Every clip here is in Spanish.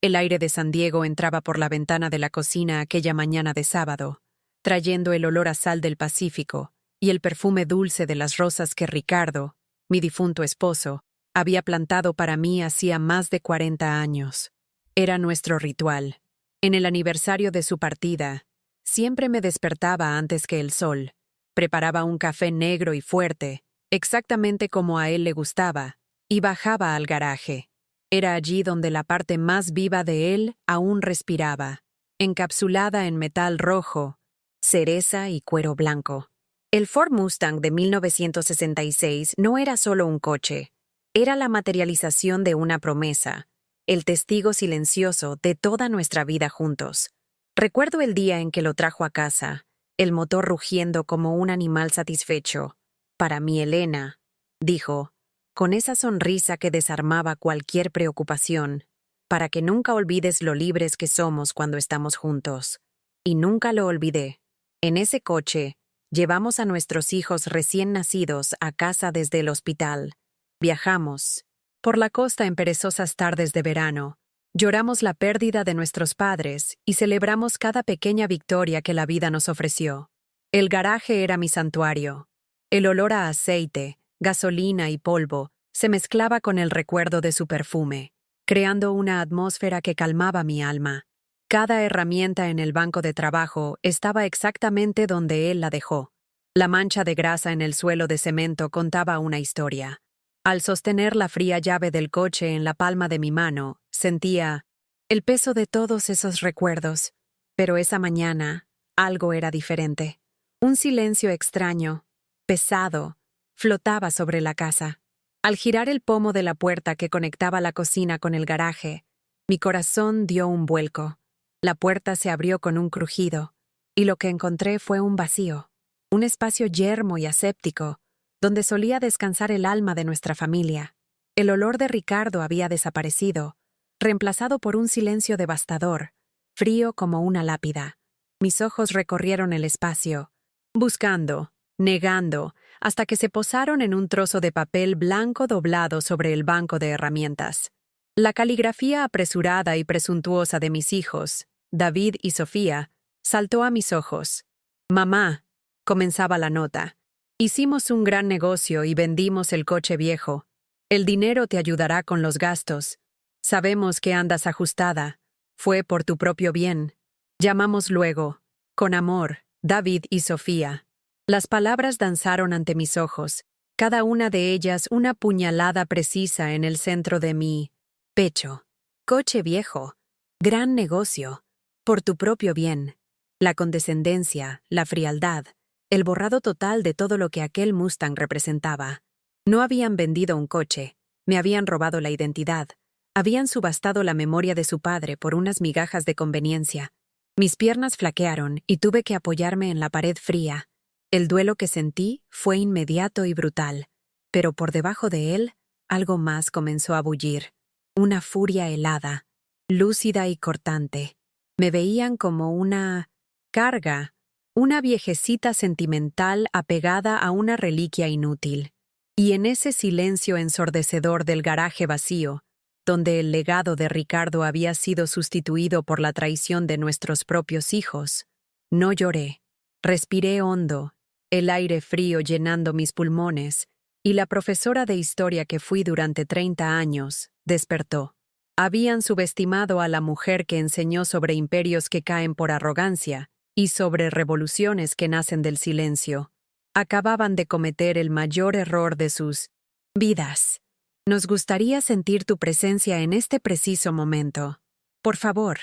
El aire de San Diego entraba por la ventana de la cocina aquella mañana de sábado, trayendo el olor a sal del Pacífico y el perfume dulce de las rosas que Ricardo, mi difunto esposo, había plantado para mí hacía más de 40 años. Era nuestro ritual. En el aniversario de su partida, siempre me despertaba antes que el sol, preparaba un café negro y fuerte, exactamente como a él le gustaba, y bajaba al garaje. Era allí donde la parte más viva de él aún respiraba, encapsulada en metal rojo, cereza y cuero blanco. El Ford Mustang de 1966 no era solo un coche, era la materialización de una promesa, el testigo silencioso de toda nuestra vida juntos. Recuerdo el día en que lo trajo a casa, el motor rugiendo como un animal satisfecho. «Para mi Elena», dijo, con esa sonrisa que desarmaba cualquier preocupación, «para que nunca olvides lo libres que somos cuando estamos juntos». Y nunca lo olvidé. En ese coche, llevamos a nuestros hijos recién nacidos a casa desde el hospital. Viajamos por la costa en perezosas tardes de verano. Lloramos la pérdida de nuestros padres y celebramos cada pequeña victoria que la vida nos ofreció. El garaje era mi santuario. El olor a aceite, gasolina y polvo se mezclaba con el recuerdo de su perfume, creando una atmósfera que calmaba mi alma. Cada herramienta en el banco de trabajo estaba exactamente donde él la dejó. La mancha de grasa en el suelo de cemento contaba una historia. Al sostener la fría llave del coche en la palma de mi mano, sentía el peso de todos esos recuerdos. Pero esa mañana, algo era diferente. Un silencio extraño, pesado, flotaba sobre la casa. Al girar el pomo de la puerta que conectaba la cocina con el garaje, mi corazón dio un vuelco. La puerta se abrió con un crujido, y lo que encontré fue un vacío, un espacio yermo y aséptico, donde solía descansar el alma de nuestra familia. El olor de Ricardo había desaparecido, reemplazado por un silencio devastador, frío como una lápida. Mis ojos recorrieron el espacio, buscando, negando, hasta que se posaron en un trozo de papel blanco doblado sobre el banco de herramientas. La caligrafía apresurada y presuntuosa de mis hijos, David y Sofía, saltó a mis ojos. «Mamá», comenzaba la nota, «hicimos un gran negocio y vendimos el coche viejo. El dinero te ayudará con los gastos. Sabemos que andas ajustada. Fue por tu propio bien. Llamamos luego, con amor, David y Sofía». Las palabras danzaron ante mis ojos, cada una de ellas una puñalada precisa en el centro de mi pecho. Coche viejo. Gran negocio. Por tu propio bien. La condescendencia, la frialdad, el borrado total de todo lo que aquel Mustang representaba. No habían vendido un coche, me habían robado la identidad, habían subastado la memoria de su padre por unas migajas de conveniencia. Mis piernas flaquearon y tuve que apoyarme en la pared fría. El duelo que sentí fue inmediato y brutal, pero por debajo de él, algo más comenzó a bullir. Una furia helada, lúcida y cortante. Me veían como una carga, una viejecita sentimental apegada a una reliquia inútil. Y en ese silencio ensordecedor del garaje vacío, donde el legado de Ricardo había sido sustituido por la traición de nuestros propios hijos, no lloré. Respiré hondo, el aire frío llenando mis pulmones, y la profesora de historia que fui durante 30 años despertó. Habían subestimado a la mujer que enseñó sobre imperios que caen por arrogancia y sobre revoluciones que nacen del silencio. Acababan de cometer el mayor error de sus vidas. Nos gustaría sentir tu presencia en este preciso momento. Por favor,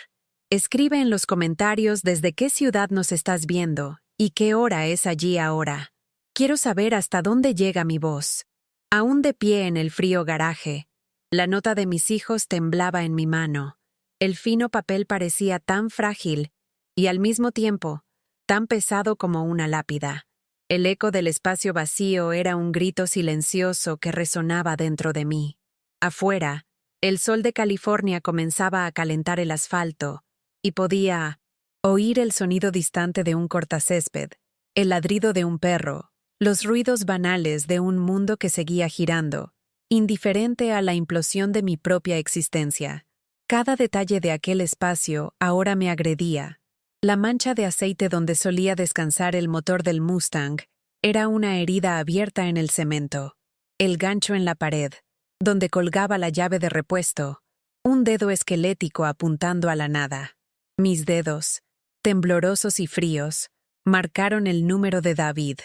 escribe en los comentarios desde qué ciudad nos estás viendo y qué hora es allí ahora. Quiero saber hasta dónde llega mi voz. Aún de pie en el frío garaje, la nota de mis hijos temblaba en mi mano. El fino papel parecía tan frágil y al mismo tiempo tan pesado como una lápida. El eco del espacio vacío era un grito silencioso que resonaba dentro de mí. Afuera, el sol de California comenzaba a calentar el asfalto y podía oír el sonido distante de un cortacésped, el ladrido de un perro, los ruidos banales de un mundo que seguía girando, indiferente a la implosión de mi propia existencia. Cada detalle de aquel espacio ahora me agredía. La mancha de aceite donde solía descansar el motor del Mustang era una herida abierta en el cemento. El gancho en la pared, donde colgaba la llave de repuesto, un dedo esquelético apuntando a la nada. Mis dedos, temblorosos y fríos, marcaron el número de David.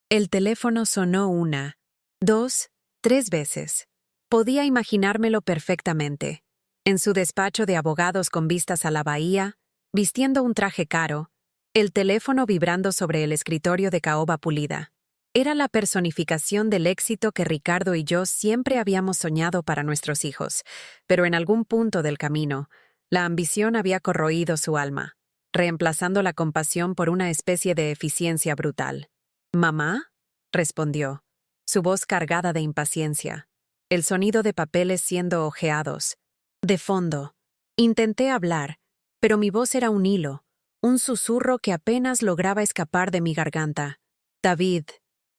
El teléfono sonó 1, 2, 3 veces. Podía imaginármelo perfectamente. En su despacho de abogados con vistas a la bahía, vistiendo un traje caro, el teléfono vibrando sobre el escritorio de caoba pulida. Era la personificación del éxito que Ricardo y yo siempre habíamos soñado para nuestros hijos, pero en algún punto del camino, la ambición había corroído su alma, reemplazando la compasión por una especie de eficiencia brutal. «¿Mamá?», respondió, su voz cargada de impaciencia, el sonido de papeles siendo hojeados. De fondo, intenté hablar, pero mi voz era un hilo, un susurro que apenas lograba escapar de mi garganta. «David,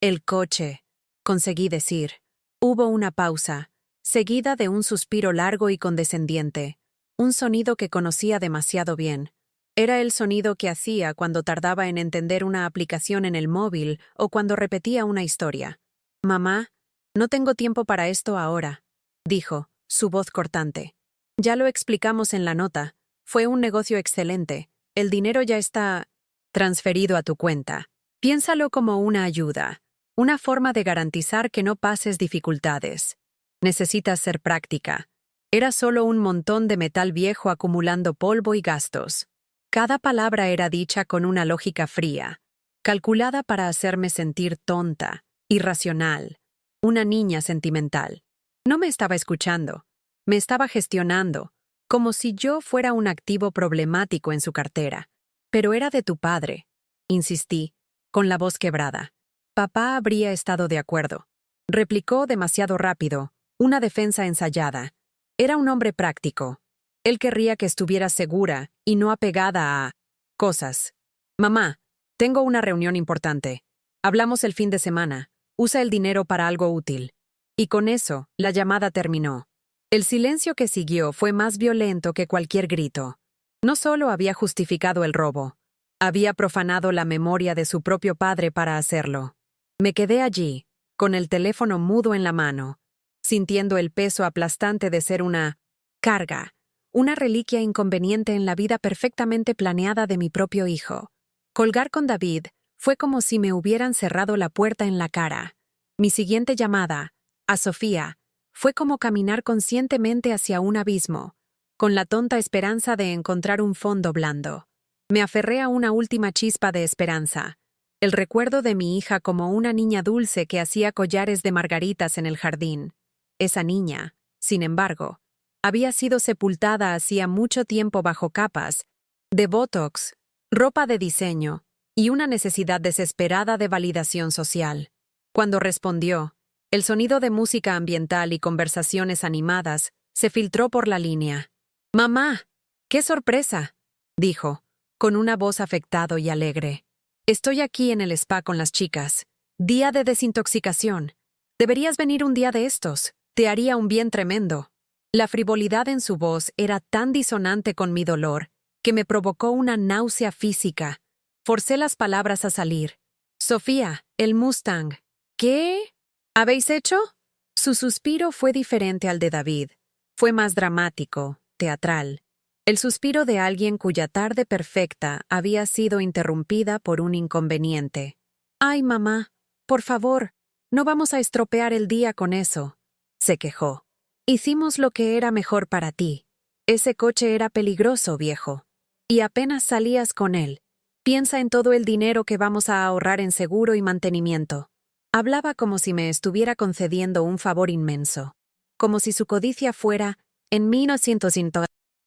el coche», conseguí decir. Hubo una pausa, seguida de un suspiro largo y condescendiente, un sonido que conocía demasiado bien. Era el sonido que hacía cuando tardaba en entender una aplicación en el móvil o cuando repetía una historia. «Mamá, no tengo tiempo para esto ahora», dijo, su voz cortante. «Ya lo explicamos en la nota. Fue un negocio excelente. El dinero ya está transferido a tu cuenta. Piénsalo como una ayuda, una forma de garantizar que no pases dificultades. Necesitas ser práctica. Era solo un montón de metal viejo acumulando polvo y gastos». Cada palabra era dicha con una lógica fría, calculada para hacerme sentir tonta, irracional, una niña sentimental. No me estaba escuchando, me estaba gestionando, como si yo fuera un activo problemático en su cartera. «Pero era de tu padre», insistí, con la voz quebrada. «Papá habría estado de acuerdo», replicó demasiado rápido, una defensa ensayada. Era un hombre práctico. Él querría que estuviera segura y no apegada a cosas. «Mamá, tengo una reunión importante. Hablamos el fin de semana. Usa el dinero para algo útil». Y con eso, la llamada terminó. El silencio que siguió fue más violento que cualquier grito. No solo había justificado el robo, había profanado la memoria de su propio padre para hacerlo. Me quedé allí, con el teléfono mudo en la mano, sintiendo el peso aplastante de ser una carga, una reliquia inconveniente en la vida perfectamente planeada de mi propio hijo. Colgar con David fue como si me hubieran cerrado la puerta en la cara. Mi siguiente llamada, a Sofía, fue como caminar conscientemente hacia un abismo, con la tonta esperanza de encontrar un fondo blando. Me aferré a una última chispa de esperanza, el recuerdo de mi hija como una niña dulce que hacía collares de margaritas en el jardín. Esa niña, sin embargo, había sido sepultada hacía mucho tiempo bajo capas de botox, ropa de diseño y una necesidad desesperada de validación social. Cuando respondió, el sonido de música ambiental y conversaciones animadas se filtró por la línea. «Mamá, qué sorpresa», dijo, con una voz afectado y alegre. «Estoy aquí en el spa con las chicas. Día de desintoxicación. Deberías venir un día de estos. Te haría un bien tremendo». La frivolidad en su voz era tan disonante con mi dolor que me provocó una náusea física. Forcé las palabras a salir. «Sofía, el Mustang». «¿Qué habéis hecho?». Su suspiro fue diferente al de David. Fue más dramático, teatral. El suspiro de alguien cuya tarde perfecta había sido interrumpida por un inconveniente. «Ay, mamá, por favor, no vamos a estropear el día con eso», se quejó. «Hicimos lo que era mejor para ti. Ese coche era peligroso, viejo. Y apenas salías con él. Piensa en todo el dinero que vamos a ahorrar en seguro y mantenimiento». Hablaba como si me estuviera concediendo un favor inmenso. Como si su codicia fuera, en 1900,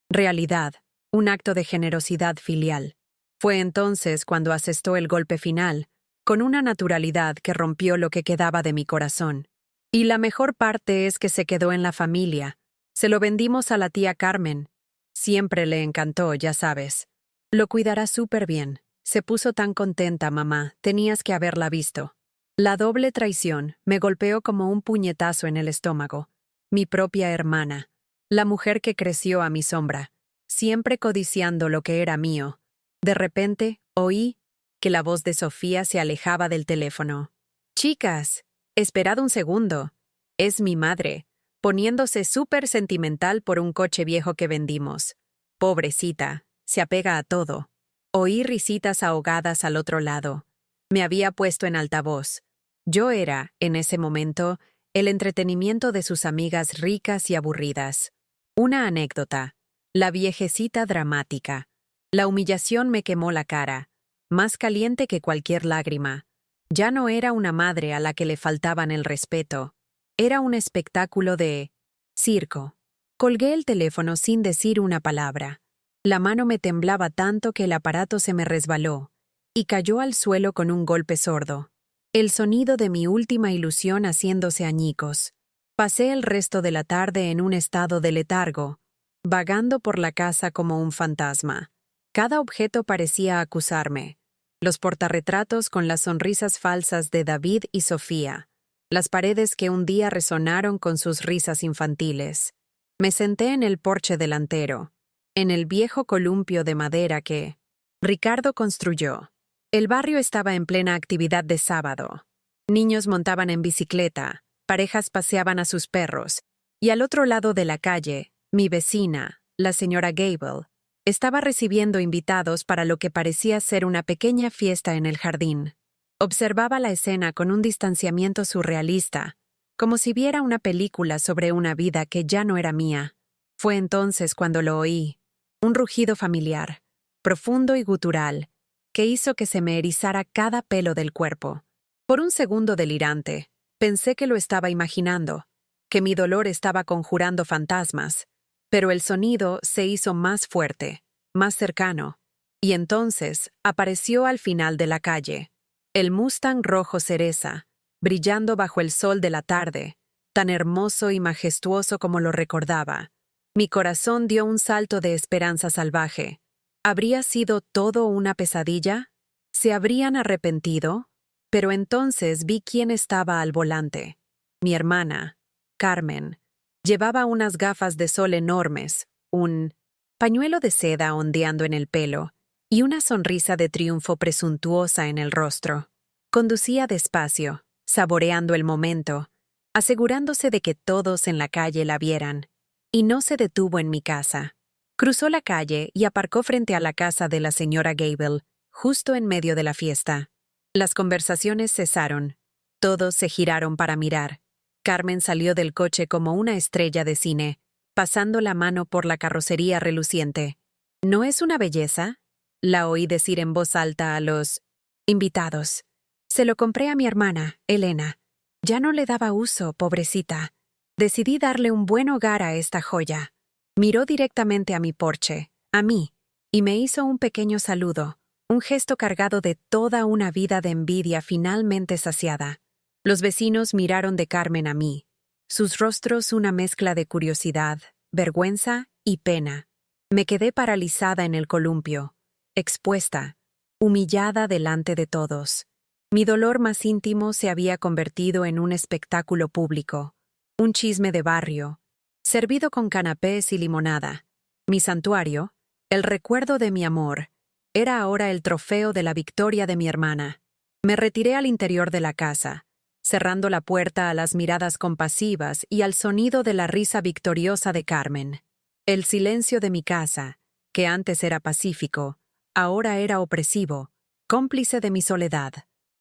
realidad, un acto de generosidad filial. Fue entonces cuando asestó el golpe final, con una naturalidad que rompió lo que quedaba de mi corazón. Y la mejor parte es que se quedó en la familia. Se lo vendimos a la tía Carmen. Siempre le encantó, ya sabes. Lo cuidará súper bien. Se puso tan contenta, mamá. Tenías que haberla visto. La doble traición me golpeó como un puñetazo en el estómago. Mi propia hermana. La mujer que creció a mi sombra, siempre codiciando lo que era mío. De repente, oí que la voz de Sofía se alejaba del teléfono. «Chicas, esperad un segundo. Es mi madre, poniéndose súper sentimental por un coche viejo que vendimos. Pobrecita, se apega a todo». Oí risitas ahogadas al otro lado. Me había puesto en altavoz. Yo era, en ese momento, el entretenimiento de sus amigas ricas y aburridas. Una anécdota. La viejecita dramática. La humillación me quemó la cara, más caliente que cualquier lágrima. Ya no era una madre a la que le faltaban el respeto. Era un espectáculo de circo. Colgué el teléfono sin decir una palabra. La mano me temblaba tanto que el aparato se me resbaló y cayó al suelo con un golpe sordo. El sonido de mi última ilusión haciéndose añicos. Pasé el resto de la tarde en un estado de letargo, vagando por la casa como un fantasma. Cada objeto parecía acusarme. Los portarretratos con las sonrisas falsas de David y Sofía. Las paredes que un día resonaron con sus risas infantiles. Me senté en el porche delantero, en el viejo columpio de madera que Ricardo construyó. El barrio estaba en plena actividad de sábado. Niños montaban en bicicleta, parejas paseaban a sus perros, y al otro lado de la calle, mi vecina, la señora Gable, estaba recibiendo invitados para lo que parecía ser una pequeña fiesta en el jardín. Observaba la escena con un distanciamiento surrealista, como si viera una película sobre una vida que ya no era mía. Fue entonces cuando lo oí, un rugido familiar, profundo y gutural, que hizo que se me erizara cada pelo del cuerpo. Por un segundo delirante, pensé que lo estaba imaginando, que mi dolor estaba conjurando fantasmas, pero el sonido se hizo más fuerte, más cercano, y entonces apareció al final de la calle, el Mustang rojo cereza, brillando bajo el sol de la tarde, tan hermoso y majestuoso como lo recordaba. Mi corazón dio un salto de esperanza salvaje. ¿Habría sido todo una pesadilla? ¿Se habrían arrepentido? Pero entonces vi quién estaba al volante. Mi hermana, Carmen. Llevaba unas gafas de sol enormes, un pañuelo de seda ondeando en el pelo y una sonrisa de triunfo presuntuosa en el rostro. Conducía despacio, saboreando el momento, asegurándose de que todos en la calle la vieran, y no se detuvo en mi casa. Cruzó la calle y aparcó frente a la casa de la señora Gable, justo en medio de la fiesta. Las conversaciones cesaron. Todos se giraron para mirar. Carmen salió del coche como una estrella de cine, pasando la mano por la carrocería reluciente. ¿No es una belleza?, la oí decir en voz alta a los invitados. Se lo compré a mi hermana, Elena. Ya no le daba uso, pobrecita. Decidí darle un buen hogar a esta joya. Miró directamente a mi porche, a mí, y me hizo un pequeño saludo, un gesto cargado de toda una vida de envidia finalmente saciada. Los vecinos miraron de Carmen a mí, sus rostros una mezcla de curiosidad, vergüenza y pena. Me quedé paralizada en el columpio, expuesta, humillada delante de todos. Mi dolor más íntimo se había convertido en un espectáculo público, un chisme de barrio, servido con canapés y limonada. Mi santuario, el recuerdo de mi amor, era ahora el trofeo de la victoria de mi hermana. Me retiré al interior de la casa, cerrando la puerta a las miradas compasivas y al sonido de la risa victoriosa de Carmen. El silencio de mi casa, que antes era pacífico, ahora era opresivo, cómplice de mi soledad.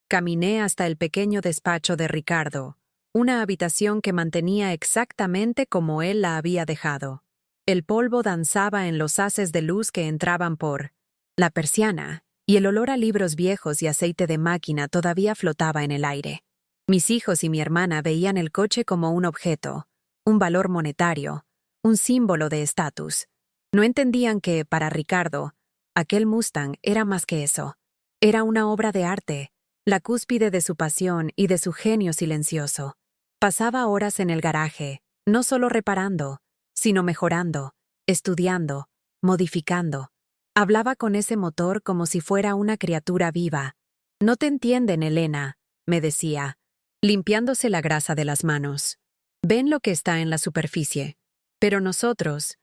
Caminé hasta el pequeño despacho de Ricardo, una habitación que mantenía exactamente como él la había dejado. El polvo danzaba en los haces de luz que entraban por la persiana, y el olor a libros viejos y aceite de máquina todavía flotaba en el aire. Mis hijos y mi hermana veían el coche como un objeto, un valor monetario, un símbolo de estatus. No entendían que, para Ricardo, aquel Mustang era más que eso. Era una obra de arte, la cúspide de su pasión y de su genio silencioso. Pasaba horas en el garaje, no solo reparando, sino mejorando, estudiando, modificando. Hablaba con ese motor como si fuera una criatura viva. «No te entienden, Elena», me decía, limpiándose la grasa de las manos. «Ven lo que está en la superficie. Pero nosotros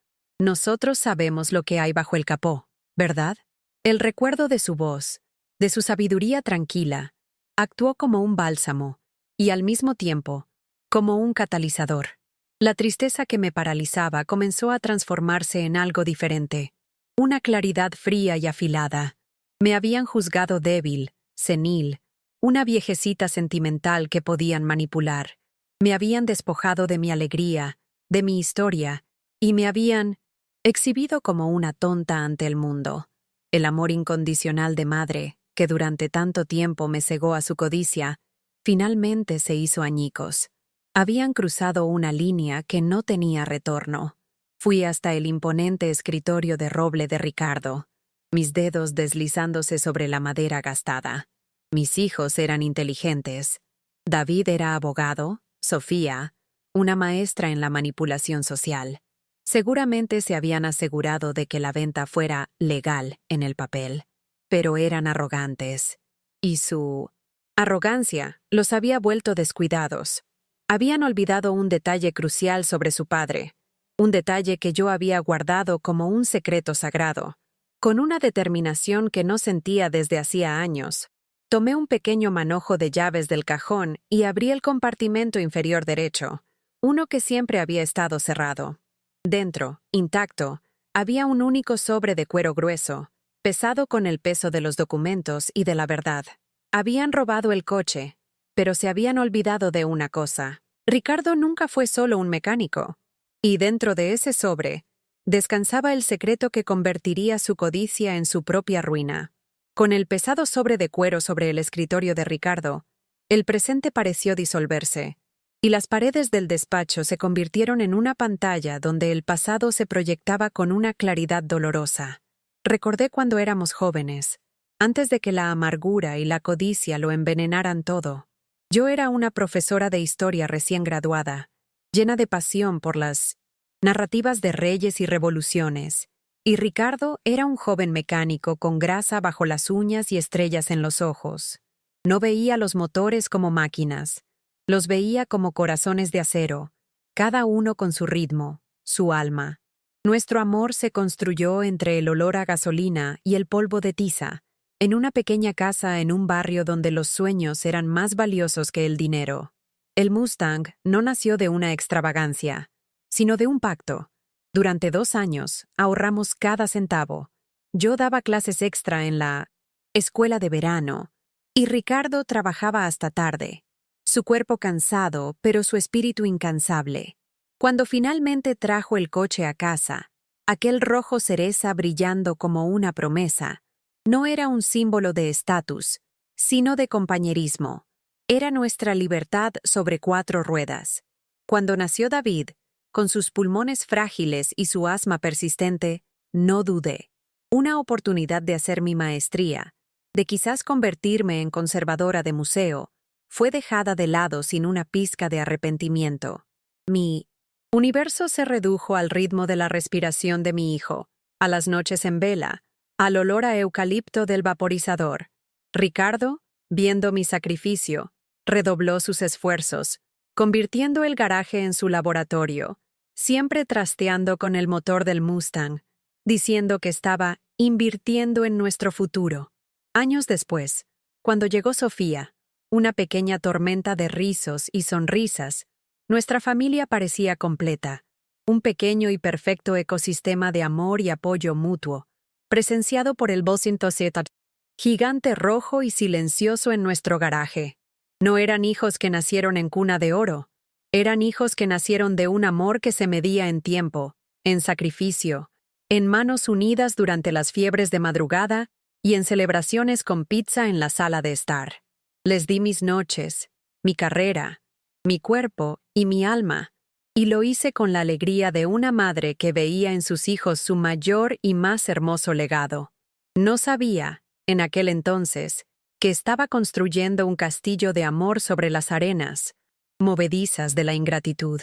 sabemos lo que hay bajo el capó, ¿verdad? El recuerdo de su voz, de su sabiduría tranquila, actuó como un bálsamo y al mismo tiempo, como un catalizador. La tristeza que me paralizaba comenzó a transformarse en algo diferente, una claridad fría y afilada. Me habían juzgado débil, senil, una viejecita sentimental que podían manipular. Me habían despojado de mi alegría, de mi historia, y me habían exhibido como una tonta ante el mundo. El amor incondicional de madre, que durante tanto tiempo me cegó a su codicia, finalmente se hizo añicos. Habían cruzado una línea que no tenía retorno. Fui hasta el imponente escritorio de roble de Ricardo, mis dedos deslizándose sobre la madera gastada. Mis hijos eran inteligentes. David era abogado, Sofía, una maestra en la manipulación social. Seguramente se habían asegurado de que la venta fuera legal en el papel, pero eran arrogantes. Y su arrogancia los había vuelto descuidados. Habían olvidado un detalle crucial sobre su padre, un detalle que yo había guardado como un secreto sagrado. Con una determinación que no sentía desde hacía años, tomé un pequeño manojo de llaves del cajón y abrí el compartimento inferior derecho, uno que siempre había estado cerrado. Dentro, intacto, había un único sobre de cuero grueso, pesado con el peso de los documentos y de la verdad. Habían robado el coche, pero se habían olvidado de una cosa. Ricardo nunca fue solo un mecánico. Y dentro de ese sobre, descansaba el secreto que convertiría su codicia en su propia ruina. Con el pesado sobre de cuero sobre el escritorio de Ricardo, el presente pareció disolverse, y las paredes del despacho se convirtieron en una pantalla donde el pasado se proyectaba con una claridad dolorosa. Recordé cuando éramos jóvenes, antes de que la amargura y la codicia lo envenenaran todo. Yo era una profesora de historia recién graduada, llena de pasión por las narrativas de reyes y revoluciones, y Ricardo era un joven mecánico con grasa bajo las uñas y estrellas en los ojos. No veía los motores como máquinas, los veía como corazones de acero, cada uno con su ritmo, su alma. Nuestro amor se construyó entre el olor a gasolina y el polvo de tiza, en una pequeña casa en un barrio donde los sueños eran más valiosos que el dinero. El Mustang no nació de una extravagancia, sino de un pacto. Durante 2 años ahorramos cada centavo. Yo daba clases extra en la escuela de verano, y Ricardo trabajaba hasta tarde, su cuerpo cansado, pero su espíritu incansable. Cuando finalmente trajo el coche a casa, aquel rojo cereza brillando como una promesa, no era un símbolo de estatus, sino de compañerismo. Era nuestra libertad sobre 4 ruedas. Cuando nació David, con sus pulmones frágiles y su asma persistente, no dudé. Una oportunidad de hacer mi maestría, de quizás convertirme en conservadora de museo, fue dejada de lado sin una pizca de arrepentimiento. Mi universo se redujo al ritmo de la respiración de mi hijo, a las noches en vela, al olor a eucalipto del vaporizador. Ricardo, viendo mi sacrificio, redobló sus esfuerzos, convirtiendo el garaje en su laboratorio, siempre trasteando con el motor del Mustang, diciendo que estaba invirtiendo en nuestro futuro. Años después, cuando llegó Sofía, una pequeña tormenta de rizos y sonrisas, nuestra familia parecía completa, un pequeño y perfecto ecosistema de amor y apoyo mutuo, presenciado por el Bossing Toseta, gigante rojo y silencioso en nuestro garaje. No eran hijos que nacieron en cuna de oro, eran hijos que nacieron de un amor que se medía en tiempo, en sacrificio, en manos unidas durante las fiebres de madrugada y en celebraciones con pizza en la sala de estar. Les di mis noches, mi carrera, mi cuerpo y mi alma, y lo hice con la alegría de una madre que veía en sus hijos su mayor y más hermoso legado. No sabía, en aquel entonces, que estaba construyendo un castillo de amor sobre las arenas, movedizas de la ingratitud.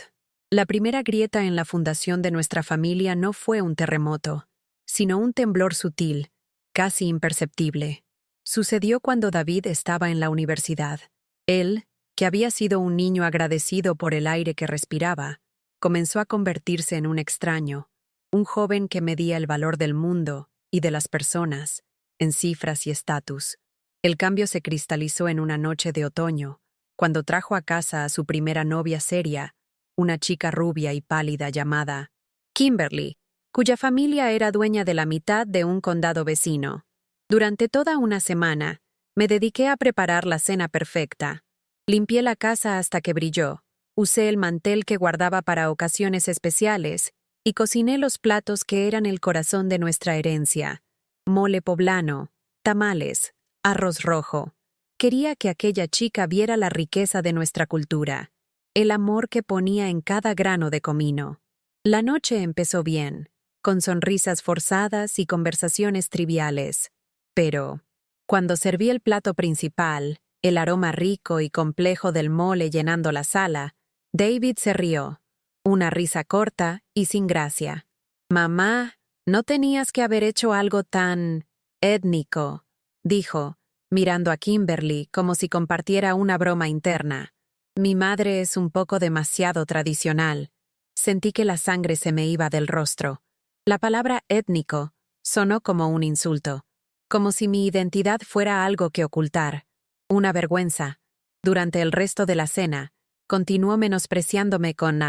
La primera grieta en la fundación de nuestra familia no fue un terremoto, sino un temblor sutil, casi imperceptible. Sucedió cuando David estaba en la universidad. Él, que había sido un niño agradecido por el aire que respiraba, comenzó a convertirse en un extraño, un joven que medía el valor del mundo y de las personas, en cifras y estatus. El cambio se cristalizó en una noche de otoño, cuando trajo a casa a su primera novia seria, una chica rubia y pálida llamada Kimberly, cuya familia era dueña de la mitad de un condado vecino. Durante toda una semana, me dediqué a preparar la cena perfecta. Limpié la casa hasta que brilló, usé el mantel que guardaba para ocasiones especiales y cociné los platos que eran el corazón de nuestra herencia: mole poblano, tamales, arroz rojo. Quería que aquella chica viera la riqueza de nuestra cultura, el amor que ponía en cada grano de comino. La noche empezó bien, con sonrisas forzadas y conversaciones triviales. Pero, cuando serví el plato principal, el aroma rico y complejo del mole llenando la sala, David se rió, una risa corta y sin gracia. «Mamá, no tenías que haber hecho algo tan étnico», dijo, mirando a Kimberly como si compartiera una broma interna. «Mi madre es un poco demasiado tradicional». Sentí que la sangre se me iba del rostro. La palabra étnico sonó como un insulto, como si mi identidad fuera algo que ocultar, una vergüenza. Durante el resto de la cena, continuó menospreciándome con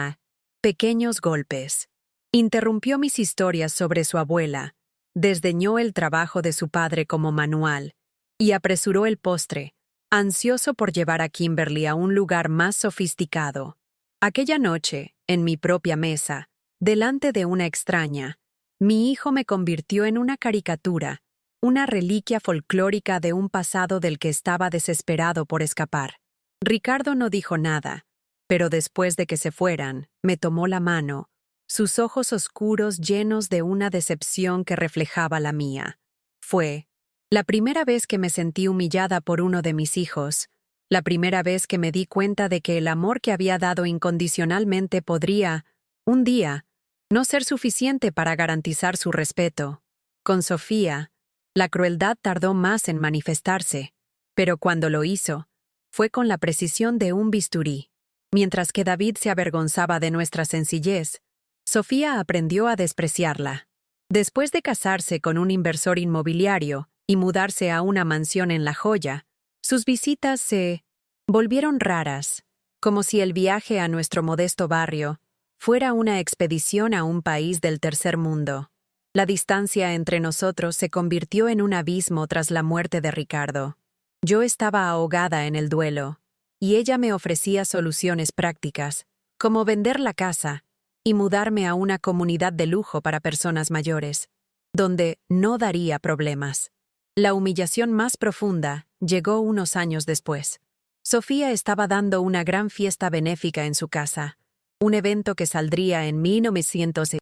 pequeños golpes. Interrumpió mis historias sobre su abuela, desdeñó el trabajo de su padre como manual y apresuró el postre, ansioso por llevar a Kimberly a un lugar más sofisticado. Aquella noche, en mi propia mesa, delante de una extraña, mi hijo me convirtió en una caricatura, una reliquia folclórica de un pasado del que estaba desesperado por escapar. Ricardo no dijo nada, pero después de que se fueran, me tomó la mano, sus ojos oscuros llenos de una decepción que reflejaba la mía. Fue la primera vez que me sentí humillada por uno de mis hijos, la primera vez que me di cuenta de que el amor que había dado incondicionalmente podría, un día, no ser suficiente para garantizar su respeto. Con Sofía, la crueldad tardó más en manifestarse, pero cuando lo hizo, fue con la precisión de un bisturí. Mientras que David se avergonzaba de nuestra sencillez, Sofía aprendió a despreciarla. Después de casarse con un inversor inmobiliario y mudarse a una mansión en La Joya, sus visitas se volvieron raras, como si el viaje a nuestro modesto barrio fuera una expedición a un país del tercer mundo. La distancia entre nosotros se convirtió en un abismo tras la muerte de Ricardo. Yo estaba ahogada en el duelo, y ella me ofrecía soluciones prácticas, como vender la casa y mudarme a una comunidad de lujo para personas mayores, donde no daría problemas. La humillación más profunda llegó unos años después. Sofía estaba dando una gran fiesta benéfica en su casa, un evento que saldría en 1900.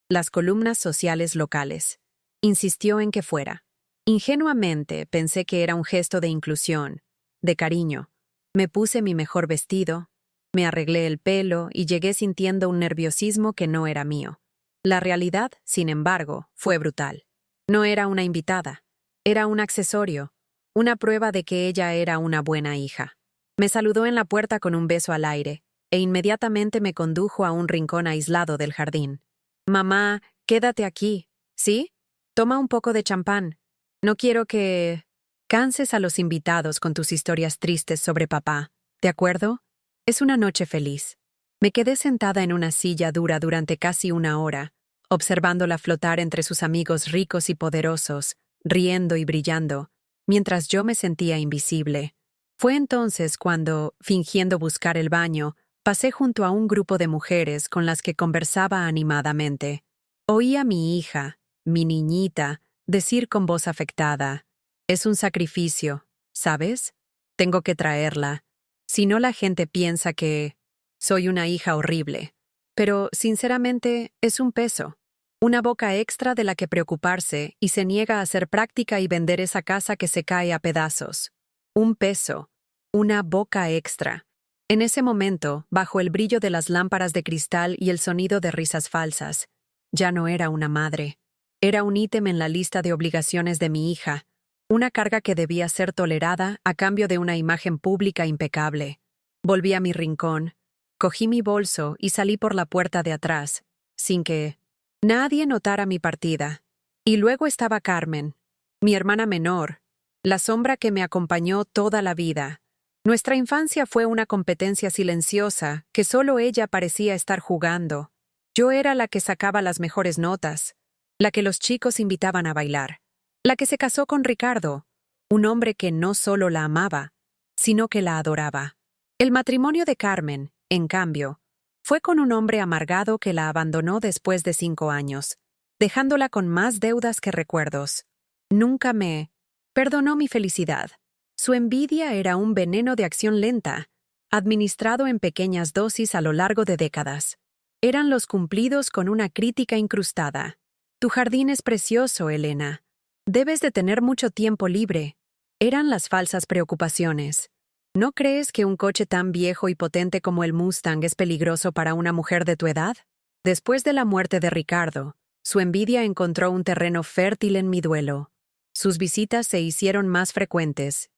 Las columnas sociales locales. Insistió en que fuera. Ingenuamente pensé que era un gesto de inclusión, de cariño. Me puse mi mejor vestido, me arreglé el pelo y llegué sintiendo un nerviosismo que no era mío. La realidad, sin embargo, fue brutal. No era una invitada. Era un accesorio, una prueba de que ella era una buena hija. Me saludó en la puerta con un beso al aire, e inmediatamente me condujo a un rincón aislado del jardín. «Mamá, quédate aquí, ¿sí? Toma un poco de champán. No quiero que canses a los invitados con tus historias tristes sobre papá, ¿de acuerdo? Es una noche feliz». Me quedé sentada en una silla dura durante casi una hora, observándola flotar entre sus amigos ricos y poderosos, riendo y brillando, mientras yo me sentía invisible. Fue entonces cuando, fingiendo buscar el baño, pasé junto a un grupo de mujeres con las que conversaba animadamente. Oí a mi hija, mi niñita, decir con voz afectada: «Es un sacrificio, ¿sabes? Tengo que traerla. Si no, la gente piensa que soy una hija horrible. Pero, sinceramente, es un peso. Una boca extra de la que preocuparse y se niega a ser práctica y vender esa casa que se cae a pedazos. Un peso. Una boca extra». En ese momento, bajo el brillo de las lámparas de cristal y el sonido de risas falsas, ya no era una madre. Era un ítem en la lista de obligaciones de mi hija, una carga que debía ser tolerada a cambio de una imagen pública impecable. Volví a mi rincón, Cogí mi bolso y salí por la puerta de atrás, sin que nadie notara mi partida. Y luego estaba Carmen, mi hermana menor, la sombra que me acompañó toda la vida. Nuestra infancia fue una competencia silenciosa que solo ella parecía estar jugando. Yo era la que sacaba las mejores notas, la que los chicos invitaban a bailar, la que se casó con Ricardo, un hombre que no solo la amaba, sino que la adoraba. El matrimonio de Carmen, en cambio, fue con un hombre amargado que la abandonó después de 5 años, dejándola con más deudas que recuerdos. Nunca me perdonó mi felicidad. Su envidia era un veneno de acción lenta, administrado en pequeñas dosis a lo largo de décadas. Eran los cumplidos con una crítica incrustada. Tu jardín es precioso, Elena. Debes de tener mucho tiempo libre. Eran las falsas preocupaciones. ¿No crees que un coche tan viejo y potente como el Mustang es peligroso para una mujer de tu edad? Después de la muerte de Ricardo, su envidia encontró un terreno fértil en mi duelo. Sus visitas se hicieron más frecuentes.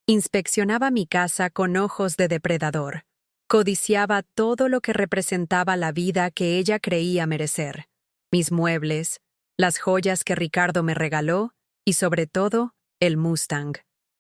Inspeccionaba mi casa con ojos de depredador. Codiciaba todo lo que representaba la vida que ella creía merecer. Mis muebles, las joyas que Ricardo me regaló y, sobre todo, el Mustang.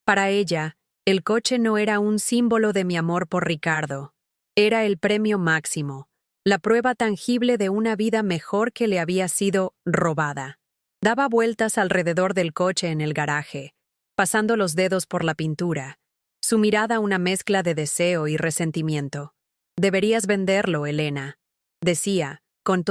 Para ella, el coche no era un símbolo de mi amor por Ricardo. Era el premio máximo, la prueba tangible de una vida mejor que le había sido robada. Daba vueltas alrededor del coche en el garaje, pasando los dedos por la pintura, su mirada una mezcla de deseo y resentimiento. «Deberías venderlo, Elena», decía, con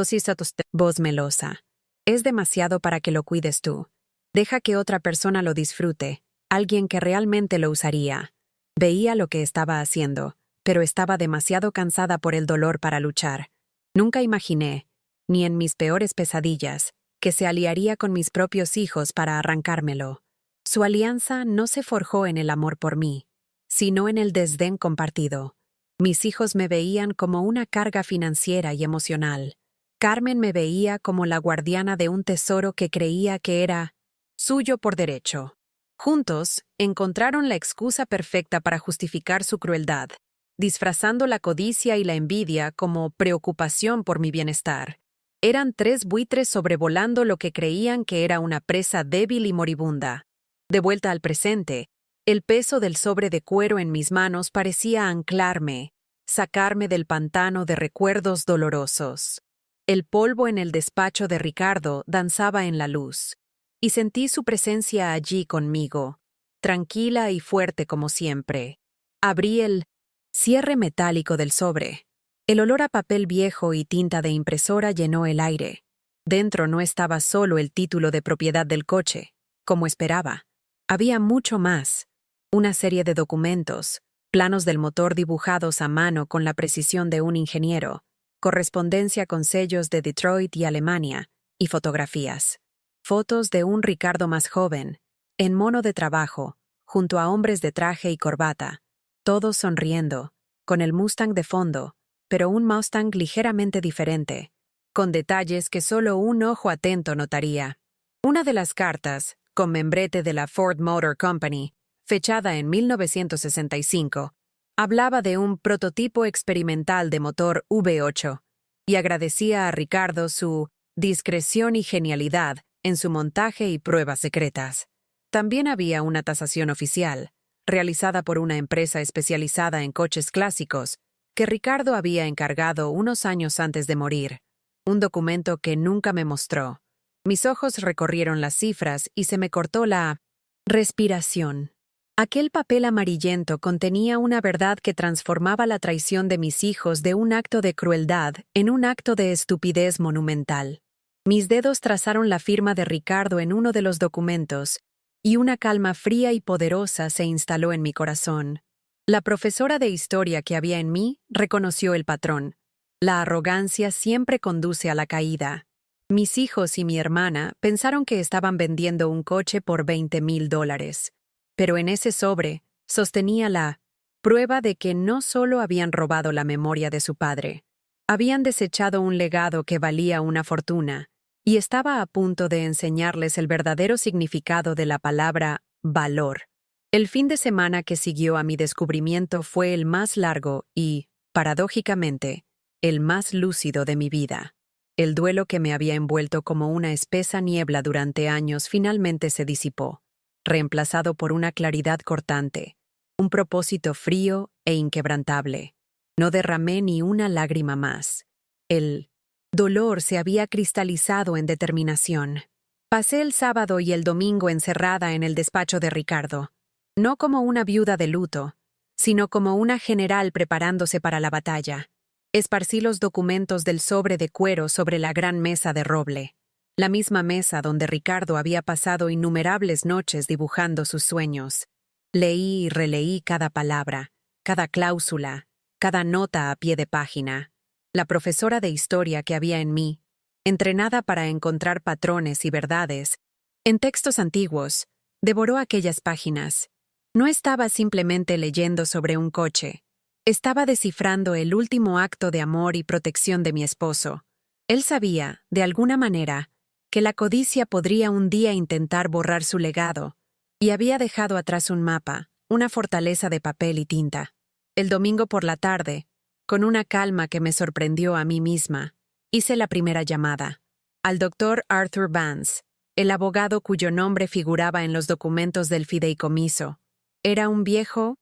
voz melosa. «Es demasiado para que lo cuides tú. Deja que otra persona lo disfrute, alguien que realmente lo usaría». Veía lo que estaba haciendo, pero estaba demasiado cansada por el dolor para luchar. Nunca imaginé, ni en mis peores pesadillas, que se aliaría con mis propios hijos para arrancármelo. Su alianza no se forjó en el amor por mí, sino en el desdén compartido. Mis hijos me veían como una carga financiera y emocional. Carmen me veía como la guardiana de un tesoro que creía que era suyo por derecho. Juntos, encontraron la excusa perfecta para justificar su crueldad, disfrazando la codicia y la envidia como preocupación por mi bienestar. Eran 3 buitres sobrevolando lo que creían que era una presa débil y moribunda. De vuelta al presente, el peso del sobre de cuero en mis manos parecía anclarme, sacarme del pantano de recuerdos dolorosos. El polvo en el despacho de Ricardo danzaba en la luz, y sentí su presencia allí conmigo, tranquila y fuerte como siempre. Abrí el cierre metálico del sobre. El olor a papel viejo y tinta de impresora llenó el aire. Dentro no estaba solo el título de propiedad del coche, como esperaba. Había mucho más. Una serie de documentos, planos del motor dibujados a mano con la precisión de un ingeniero, correspondencia con sellos de Detroit y Alemania, y fotografías. Fotos de un Ricardo más joven, en mono de trabajo, junto a hombres de traje y corbata, todos sonriendo, con el Mustang de fondo, pero un Mustang ligeramente diferente, con detalles que solo un ojo atento notaría. Una de las cartas, con membrete de la Ford Motor Company, fechada en 1965, hablaba de un prototipo experimental de motor V8 y agradecía a Ricardo su discreción y genialidad en su montaje y pruebas secretas. También había una tasación oficial, realizada por una empresa especializada en coches clásicos, que Ricardo había encargado unos años antes de morir, un documento que nunca me mostró. Mis ojos recorrieron las cifras y se me cortó la respiración. Aquel papel amarillento contenía una verdad que transformaba la traición de mis hijos de un acto de crueldad en un acto de estupidez monumental. Mis dedos trazaron la firma de Ricardo en uno de los documentos, y una calma fría y poderosa se instaló en mi corazón. La profesora de historia que había en mí reconoció el patrón. La arrogancia siempre conduce a la caída. Mis hijos y mi hermana pensaron que estaban vendiendo un coche por $20,000, pero en ese sobre sostenía la prueba de que no solo habían robado la memoria de su padre, habían desechado un legado que valía una fortuna, y estaba a punto de enseñarles el verdadero significado de la palabra valor. El fin de semana que siguió a mi descubrimiento fue el más largo y paradójicamente, el más lúcido de mi vida. El duelo que me había envuelto como una espesa niebla durante años finalmente se disipó, reemplazado por una claridad cortante, un propósito frío e inquebrantable. No derramé ni una lágrima más. El dolor se había cristalizado en determinación. Pasé el sábado y el domingo encerrada en el despacho de Ricardo, no como una viuda de luto, sino como una general preparándose para la batalla. Esparcí los documentos del sobre de cuero sobre la gran mesa de roble, la misma mesa donde Ricardo había pasado innumerables noches dibujando sus sueños. Leí y releí cada palabra, cada cláusula, cada nota a pie de página. La profesora de historia que había en mí, entrenada para encontrar patrones y verdades en textos antiguos, devoró aquellas páginas. No estaba simplemente leyendo sobre un coche. Estaba descifrando el último acto de amor y protección de mi esposo. Él sabía, de alguna manera, que la codicia podría un día intentar borrar su legado, y había dejado atrás un mapa, una fortaleza de papel y tinta. El domingo por la tarde, con una calma que me sorprendió a mí misma, hice la primera llamada. Al doctor Arthur Vance, el abogado cuyo nombre figuraba en los documentos del fideicomiso. Era un viejo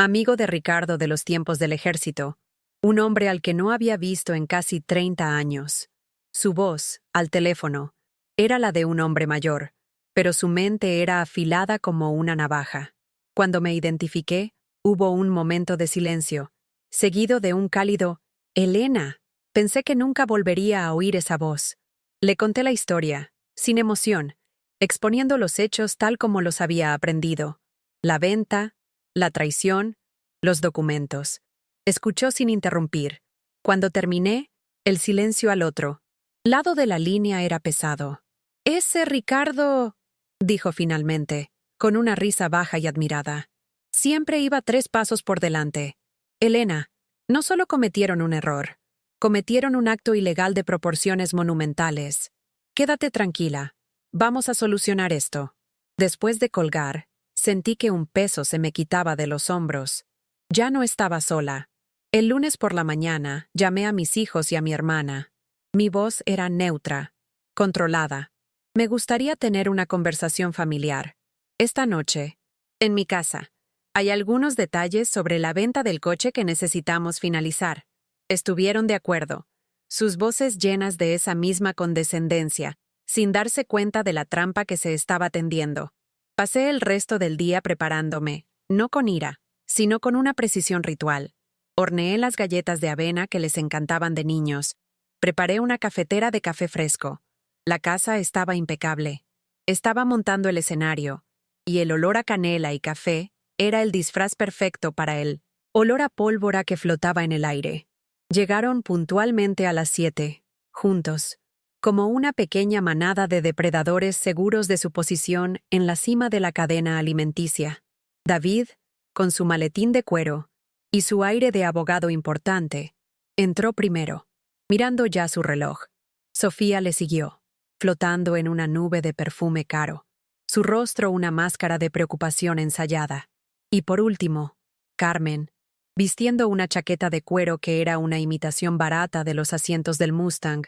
amigo de Ricardo de los tiempos del ejército, un hombre al que no había visto en casi 30 años. Su voz, al teléfono, era la de un hombre mayor, pero su mente era afilada como una navaja. Cuando me identifiqué, hubo un momento de silencio, seguido de un cálido «Elena». Pensé que nunca volvería a oír esa voz. Le conté la historia, sin emoción, exponiendo los hechos tal como los había aprendido. La venta, la traición, los documentos. Escuchó sin interrumpir. Cuando terminé, el silencio al otro lado de la línea era pesado. «Ese Ricardo», dijo finalmente, con una risa baja y admirada. Siempre iba 3 pasos por delante. «Elena, no solo cometieron un error, cometieron un acto ilegal de proporciones monumentales. Quédate tranquila. Vamos a solucionar esto». Después de colgar, sentí que un peso se me quitaba de los hombros. Ya no estaba sola. El lunes por la mañana llamé a mis hijos y a mi hermana. Mi voz era neutra, controlada. Me gustaría tener una conversación familiar. Esta noche, en mi casa, hay algunos detalles sobre la venta del coche que necesitamos finalizar. Estuvieron de acuerdo, sus voces llenas de esa misma condescendencia, sin darse cuenta de la trampa que se estaba tendiendo. Pasé el resto del día preparándome, no con ira, sino con una precisión ritual. Horneé las galletas de avena que les encantaban de niños. Preparé una cafetera de café fresco. La casa estaba impecable. Estaba montando el escenario, y el olor a canela y café era el disfraz perfecto para el olor a pólvora que flotaba en el aire. Llegaron puntualmente a las 7, juntos, como una pequeña manada de depredadores seguros de su posición en la cima de la cadena alimenticia. David, con su maletín de cuero y su aire de abogado importante, entró primero, mirando ya su reloj. Sofía le siguió, flotando en una nube de perfume caro, su rostro una máscara de preocupación ensayada. Y por último, Carmen, vistiendo una chaqueta de cuero que era una imitación barata de los asientos del Mustang,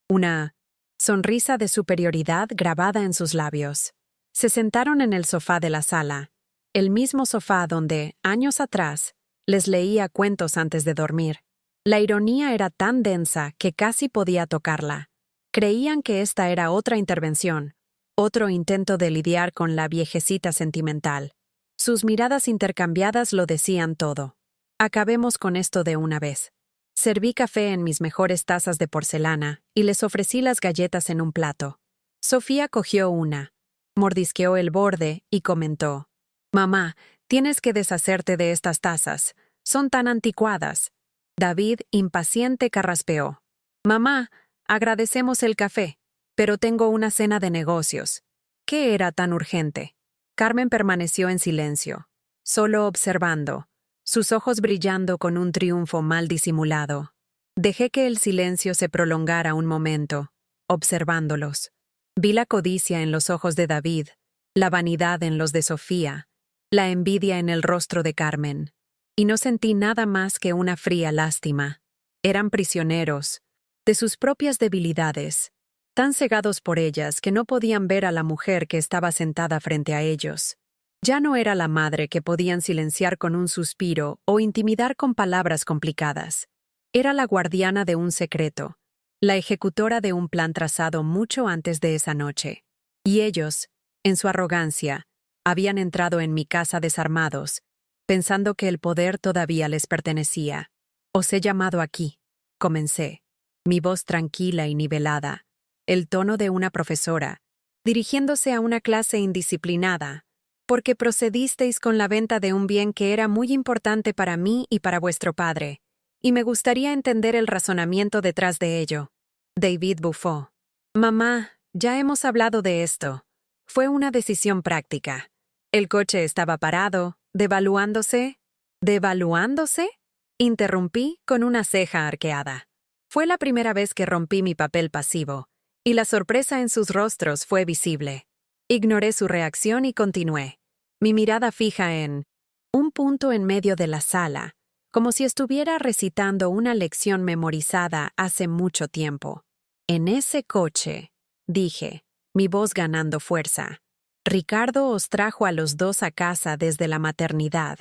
una sonrisa de superioridad grabada en sus labios. Se sentaron en el sofá de la sala, el mismo sofá donde, años atrás, les leía cuentos antes de dormir. La ironía era tan densa que casi podía tocarla. Creían que esta era otra intervención, otro intento de lidiar con la viejecita sentimental. Sus miradas intercambiadas lo decían todo. Acabemos con esto de una vez. Serví café en mis mejores tazas de porcelana y les ofrecí las galletas en un plato. Sofía cogió una, mordisqueó el borde y comentó: «Mamá, tienes que deshacerte de estas tazas. Son tan anticuadas». David, impaciente, carraspeó: «Mamá, agradecemos el café, pero tengo una cena de negocios». ¿Qué era tan urgente? Carmen permaneció en silencio, solo observando, sus ojos brillando con un triunfo mal disimulado. Dejé que el silencio se prolongara un momento, observándolos. Vi la codicia en los ojos de David, la vanidad en los de Sofía, la envidia en el rostro de Carmen. y no sentí nada más que una fría lástima. Eran prisioneros de sus propias debilidades, tan cegados por ellas que no podían ver a la mujer que estaba sentada frente a ellos. Ya no era la madre que podían silenciar con un suspiro o intimidar con palabras complicadas. Era la guardiana de un secreto, la ejecutora de un plan trazado mucho antes de esa noche. Y ellos, en su arrogancia, habían entrado en mi casa desarmados, pensando que el poder todavía les pertenecía. «Os he llamado aquí», comencé, mi voz tranquila y nivelada, el tono de una profesora, dirigiéndose a una clase indisciplinada, «porque procedisteis con la venta de un bien que era muy importante para mí y para vuestro padre, y me gustaría entender el razonamiento detrás de ello». David bufó. «Mamá, ya hemos hablado de esto. Fue una decisión práctica. El coche estaba parado, devaluándose». «¿Devaluándose?», interrumpí con una ceja arqueada. Fue la primera vez que rompí mi papel pasivo, y la sorpresa en sus rostros fue visible. Ignoré su reacción y continué, mi mirada fija en un punto en medio de la sala, como si estuviera recitando una lección memorizada hace mucho tiempo. «En ese coche», dije, mi voz ganando fuerza, «Ricardo os trajo a los dos a casa desde la maternidad.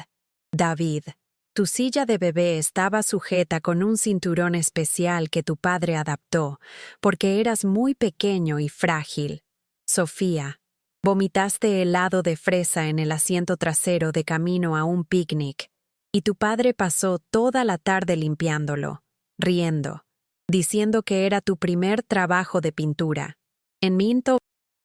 David, tu silla de bebé estaba sujeta con un cinturón especial que tu padre adaptó, porque eras muy pequeño y frágil. Sofía, vomitaste helado de fresa en el asiento trasero de camino a un picnic, y tu padre pasó toda la tarde limpiándolo, riendo, diciendo que era tu primer trabajo de pintura. En Minto,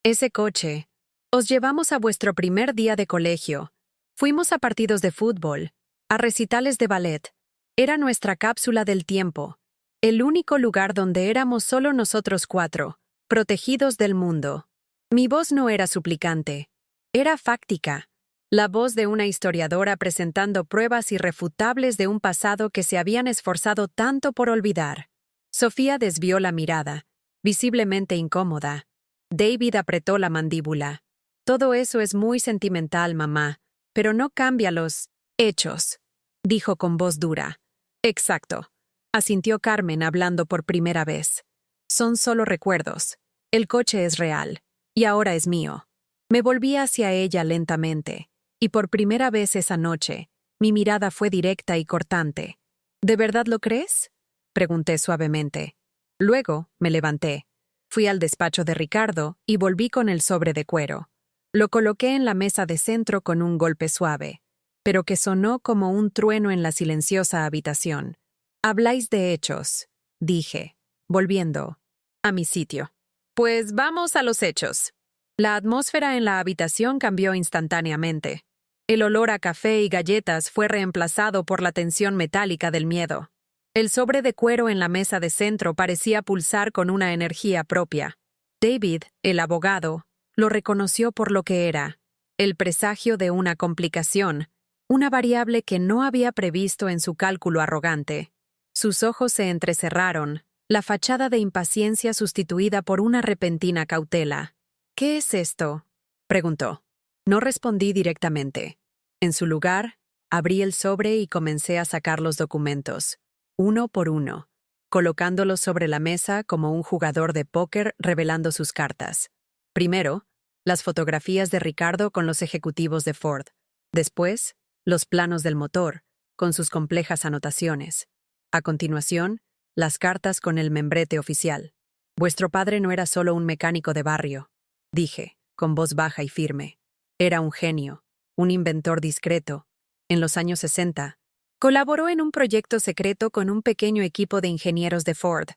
ese coche, os llevamos a vuestro primer día de colegio. Fuimos a partidos de fútbol, a recitales de ballet. Era nuestra cápsula del tiempo, el único lugar donde éramos solo nosotros cuatro, protegidos del mundo». Mi voz no era suplicante, era fáctica, la voz de una historiadora presentando pruebas irrefutables de un pasado que se habían esforzado tanto por olvidar. Sofía desvió la mirada, visiblemente incómoda. David apretó la mandíbula. «Todo eso es muy sentimental, mamá, pero no cambia los hechos», dijo con voz dura. «Exacto», asintió Carmen hablando por primera vez. «Son solo recuerdos. El coche es real. Y ahora es mío». Me volví hacia ella lentamente, y por primera vez esa noche, mi mirada fue directa y cortante. «¿De verdad lo crees?», pregunté suavemente. Luego me levanté. Fui al despacho de Ricardo y volví con el sobre de cuero. Lo coloqué en la mesa de centro con un golpe suave, pero que sonó como un trueno en la silenciosa habitación. «Habláis de hechos», dije, volviendo a mi sitio. «Pues vamos a los hechos». La atmósfera en la habitación cambió instantáneamente. El olor a café y galletas fue reemplazado por la tensión metálica del miedo. El sobre de cuero en la mesa de centro parecía pulsar con una energía propia. David, el abogado, lo reconoció por lo que era, el presagio de una complicación, una variable que no había previsto en su cálculo arrogante. Sus ojos se entrecerraron, la fachada de impaciencia sustituida por una repentina cautela. «¿Qué es esto?», preguntó. No respondí directamente. En su lugar, abrí el sobre y comencé a sacar los documentos, uno por uno, colocándolos sobre la mesa como un jugador de póker revelando sus cartas. Primero, las fotografías de Ricardo con los ejecutivos de Ford. Después, los planos del motor, con sus complejas anotaciones. A continuación, las cartas con el membrete oficial. «Vuestro padre no era solo un mecánico de barrio», dije, con voz baja y firme. «Era un genio, un inventor discreto. En los años 60, colaboró en un proyecto secreto con un pequeño equipo de ingenieros de Ford.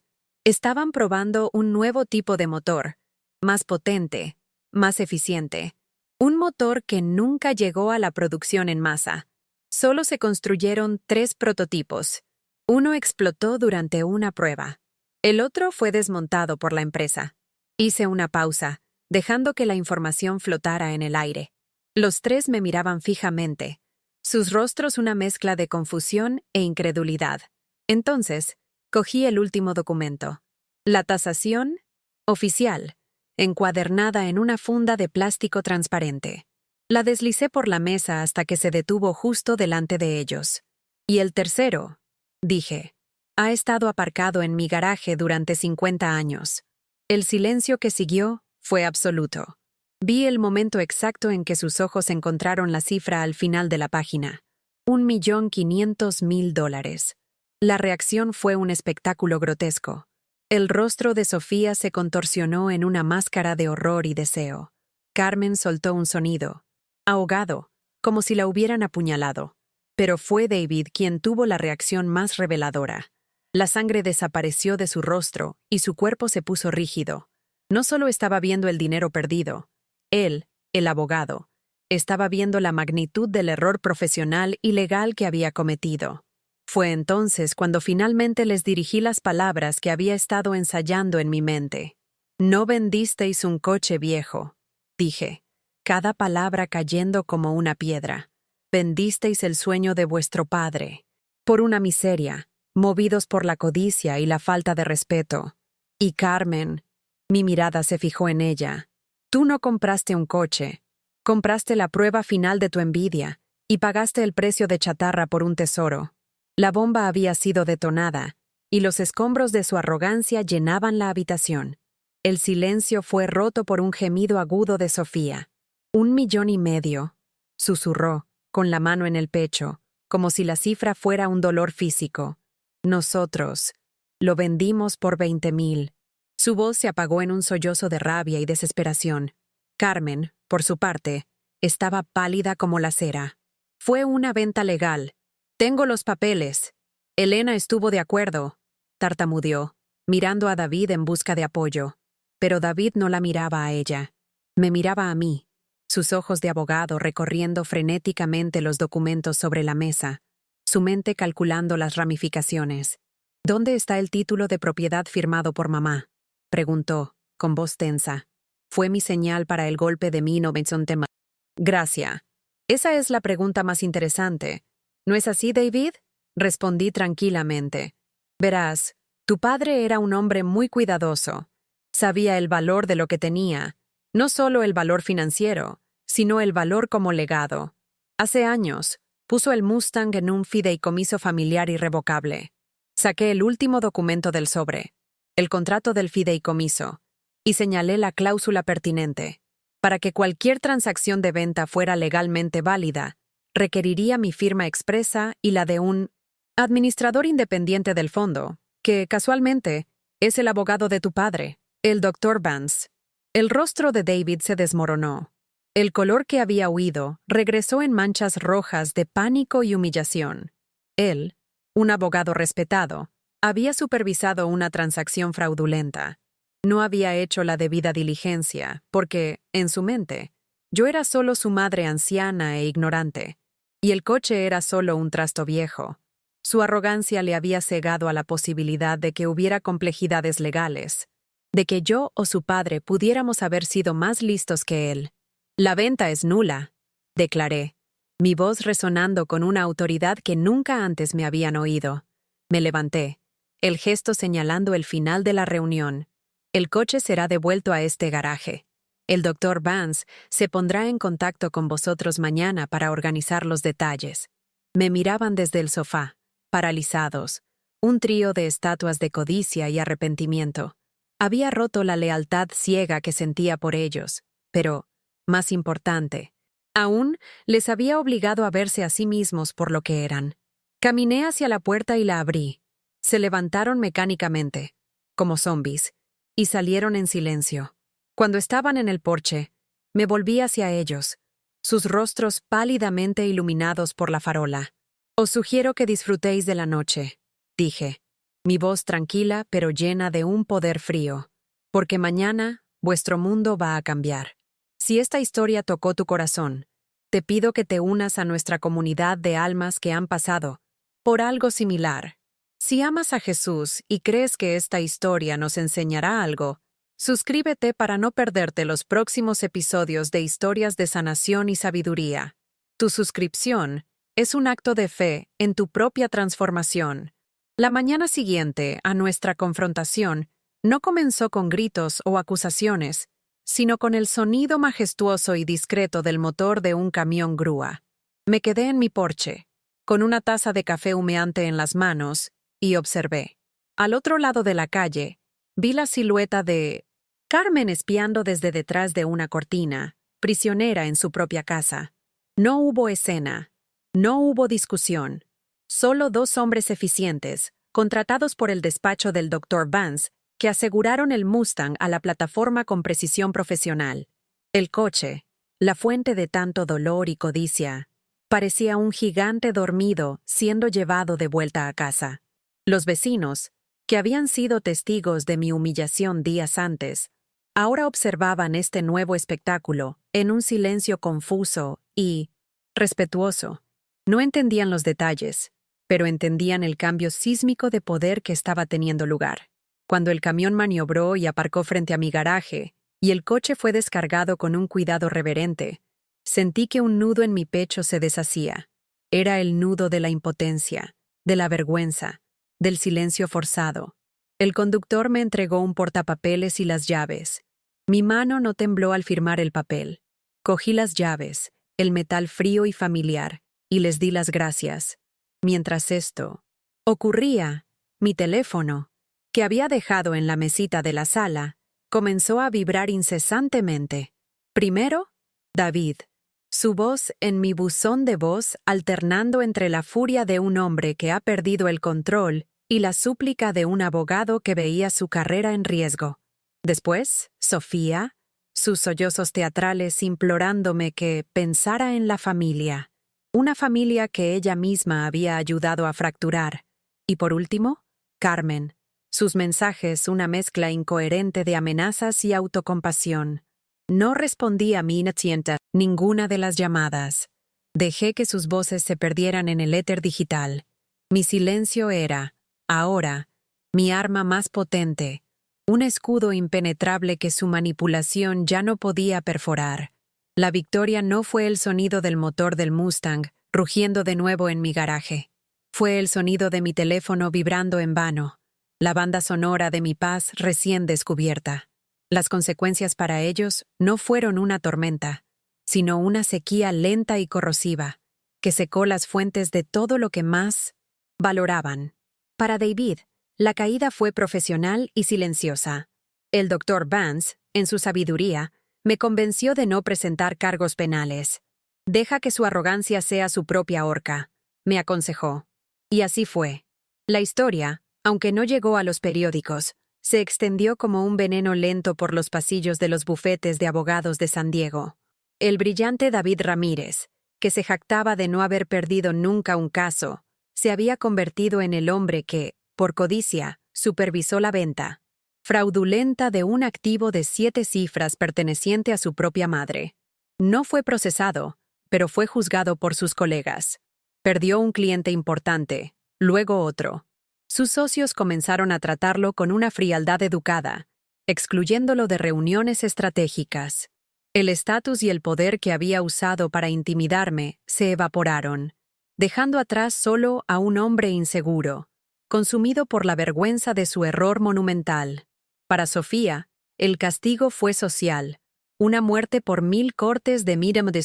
Estaban probando un nuevo tipo de motor, más potente, más eficiente. Un motor que nunca llegó a la producción en masa. Solo se construyeron 3 prototipos. Uno explotó durante una prueba. El otro fue desmontado por la empresa. Hice una pausa, dejando que la información flotara en el aire. Los 3 me miraban fijamente, sus rostros una mezcla de confusión e incredulidad. Entonces, cogí el último documento. La tasación oficial, encuadernada en una funda de plástico transparente. La deslicé por la mesa hasta que se detuvo justo delante de ellos. Y el tercero, dije, ha estado aparcado en mi garaje durante 50 años. El silencio que siguió fue absoluto. Vi el momento exacto en que sus ojos encontraron la cifra al final de la página. $1.500.000. La reacción fue un espectáculo grotesco. El rostro de Sofía se contorsionó en una máscara de horror y deseo. Carmen soltó un sonido, ahogado, como si la hubieran apuñalado. Pero fue David quien tuvo la reacción más reveladora. La sangre desapareció de su rostro y su cuerpo se puso rígido. No solo estaba viendo el dinero perdido. Él, el abogado, estaba viendo la magnitud del error profesional y legal que había cometido. Fue entonces cuando finalmente les dirigí las palabras que había estado ensayando en mi mente. No vendisteis un coche viejo, dije, cada palabra cayendo como una piedra. Vendisteis el sueño de vuestro padre, por una miseria, movidos por la codicia y la falta de respeto. Y Carmen, mi mirada se fijó en ella. Tú no compraste un coche, compraste la prueba final de tu envidia y pagaste el precio de chatarra por un tesoro. La bomba había sido detonada, y los escombros de su arrogancia llenaban la habitación. El silencio fue roto por un gemido agudo de Sofía. $1.500.000, susurró, con la mano en el pecho, como si la cifra fuera un dolor físico. Nosotros lo vendimos por 20.000. Su voz se apagó en un sollozo de rabia y desesperación. Carmen, por su parte, estaba pálida como la cera. Fue una venta legal. Tengo los papeles. Elena estuvo de acuerdo, tartamudeó, mirando a David en busca de apoyo. Pero David no la miraba a ella. Me miraba a mí, sus ojos de abogado recorriendo frenéticamente los documentos sobre la mesa, su mente calculando las ramificaciones. ¿Dónde está el título de propiedad firmado por mamá?, preguntó, con voz tensa. Fue mi señal para el golpe de 1900. Gracias. Esa es la pregunta más interesante. ¿No es así, David? Respondí tranquilamente. Verás, tu padre era un hombre muy cuidadoso. Sabía el valor de lo que tenía, no solo el valor financiero, sino el valor como legado. Hace años, puso el Mustang en un fideicomiso familiar irrevocable. Saqué el último documento del sobre, el contrato del fideicomiso, y señalé la cláusula pertinente. Para que cualquier transacción de venta fuera legalmente válida, requeriría mi firma expresa y la de un administrador independiente del fondo, que, casualmente, es el abogado de tu padre, el Dr. Vance. El rostro de David se desmoronó. El color que había huido regresó en manchas rojas de pánico y humillación. Él, un abogado respetado, había supervisado una transacción fraudulenta. No había hecho la debida diligencia, porque, en su mente, yo era solo su madre anciana e ignorante, y el coche era solo un trasto viejo. Su arrogancia le había cegado a la posibilidad de que hubiera complejidades legales, de que yo o su padre pudiéramos haber sido más listos que él. La venta es nula, declaré, mi voz resonando con una autoridad que nunca antes me habían oído. Me levanté, el gesto señalando el final de la reunión. El coche será devuelto a este garaje. El Dr. Vance se pondrá en contacto con vosotros mañana para organizar los detalles. Me miraban desde el sofá, paralizados, un trío de estatuas de codicia y arrepentimiento. Había roto la lealtad ciega que sentía por ellos, pero, más importante, aún les había obligado a verse a sí mismos por lo que eran. Caminé hacia la puerta y la abrí. Se levantaron mecánicamente, como zombies, y salieron en silencio. Cuando estaban en el porche, me volví hacia ellos, sus rostros pálidamente iluminados por la farola. Os sugiero que disfrutéis de la noche, dije, mi voz tranquila pero llena de un poder frío, porque mañana vuestro mundo va a cambiar. Si esta historia tocó tu corazón, te pido que te unas a nuestra comunidad de almas que han pasado por algo similar. Si amas a Jesús y crees que esta historia nos enseñará algo, suscríbete para no perderte los próximos episodios de Historias de Sanación y Sabiduría. Tu suscripción es un acto de fe en tu propia transformación. La mañana siguiente a nuestra confrontación no comenzó con gritos o acusaciones, sino con el sonido majestuoso y discreto del motor de un camión grúa. Me quedé en mi porche, con una taza de café humeante en las manos, y observé. Al otro lado de la calle, vi la silueta de Carmen espiando desde detrás de una cortina, prisionera en su propia casa. No hubo escena, no hubo discusión. Solo dos hombres eficientes, contratados por el despacho del Dr. Vance, que aseguraron el Mustang a la plataforma con precisión profesional. El coche, la fuente de tanto dolor y codicia, parecía un gigante dormido siendo llevado de vuelta a casa. Los vecinos, que habían sido testigos de mi humillación días antes, ahora observaban este nuevo espectáculo en un silencio confuso y respetuoso. No entendían los detalles, pero entendían el cambio sísmico de poder que estaba teniendo lugar. Cuando el camión maniobró y aparcó frente a mi garaje, y el coche fue descargado con un cuidado reverente, sentí que un nudo en mi pecho se deshacía. Era el nudo de la impotencia, de la vergüenza, del silencio forzado. El conductor me entregó un portapapeles y las llaves. Mi mano no tembló al firmar el papel. Cogí las llaves, el metal frío y familiar, y les di las gracias. Mientras esto ocurría, mi teléfono, que había dejado en la mesita de la sala, comenzó a vibrar incesantemente. Primero, David. Su voz en mi buzón de voz alternando entre la furia de un hombre que ha perdido el control y la súplica de un abogado que veía su carrera en riesgo. Después, Sofía, sus sollozos teatrales implorándome que pensara en la familia, una familia que ella misma había ayudado a fracturar. Y por último, Carmen, sus mensajes una mezcla incoherente de amenazas y autocompasión. No respondí a mi inocente ninguna de las llamadas. Dejé que sus voces se perdieran en el éter digital. Mi silencio era, ahora, mi arma más potente, un escudo impenetrable que su manipulación ya no podía perforar. La victoria no fue el sonido del motor del Mustang rugiendo de nuevo en mi garaje. Fue el sonido de mi teléfono vibrando en vano, la banda sonora de mi paz recién descubierta. Las consecuencias para ellos no fueron una tormenta, sino una sequía lenta y corrosiva, que secó las fuentes de todo lo que más valoraban. Para David, la caída fue profesional y silenciosa. El Dr. Vance, en su sabiduría, me convenció de no presentar cargos penales. Deja que su arrogancia sea su propia horca, me aconsejó. Y así fue. La historia, aunque no llegó a los periódicos, se extendió como un veneno lento por los pasillos de los bufetes de abogados de San Diego. El brillante David Ramírez, que se jactaba de no haber perdido nunca un caso, se había convertido en el hombre que, por codicia, supervisó la venta fraudulenta de un activo de 7 cifras perteneciente a su propia madre. No fue procesado, pero fue juzgado por sus colegas. Perdió un cliente importante, luego otro. Sus socios comenzaron a tratarlo con una frialdad educada, excluyéndolo de reuniones estratégicas. El estatus y el poder que había usado para intimidarme se evaporaron, dejando atrás solo a un hombre inseguro, consumido por la vergüenza de su error monumental. Para Sofía, el castigo fue social, una muerte por 1000 cortes de Midam de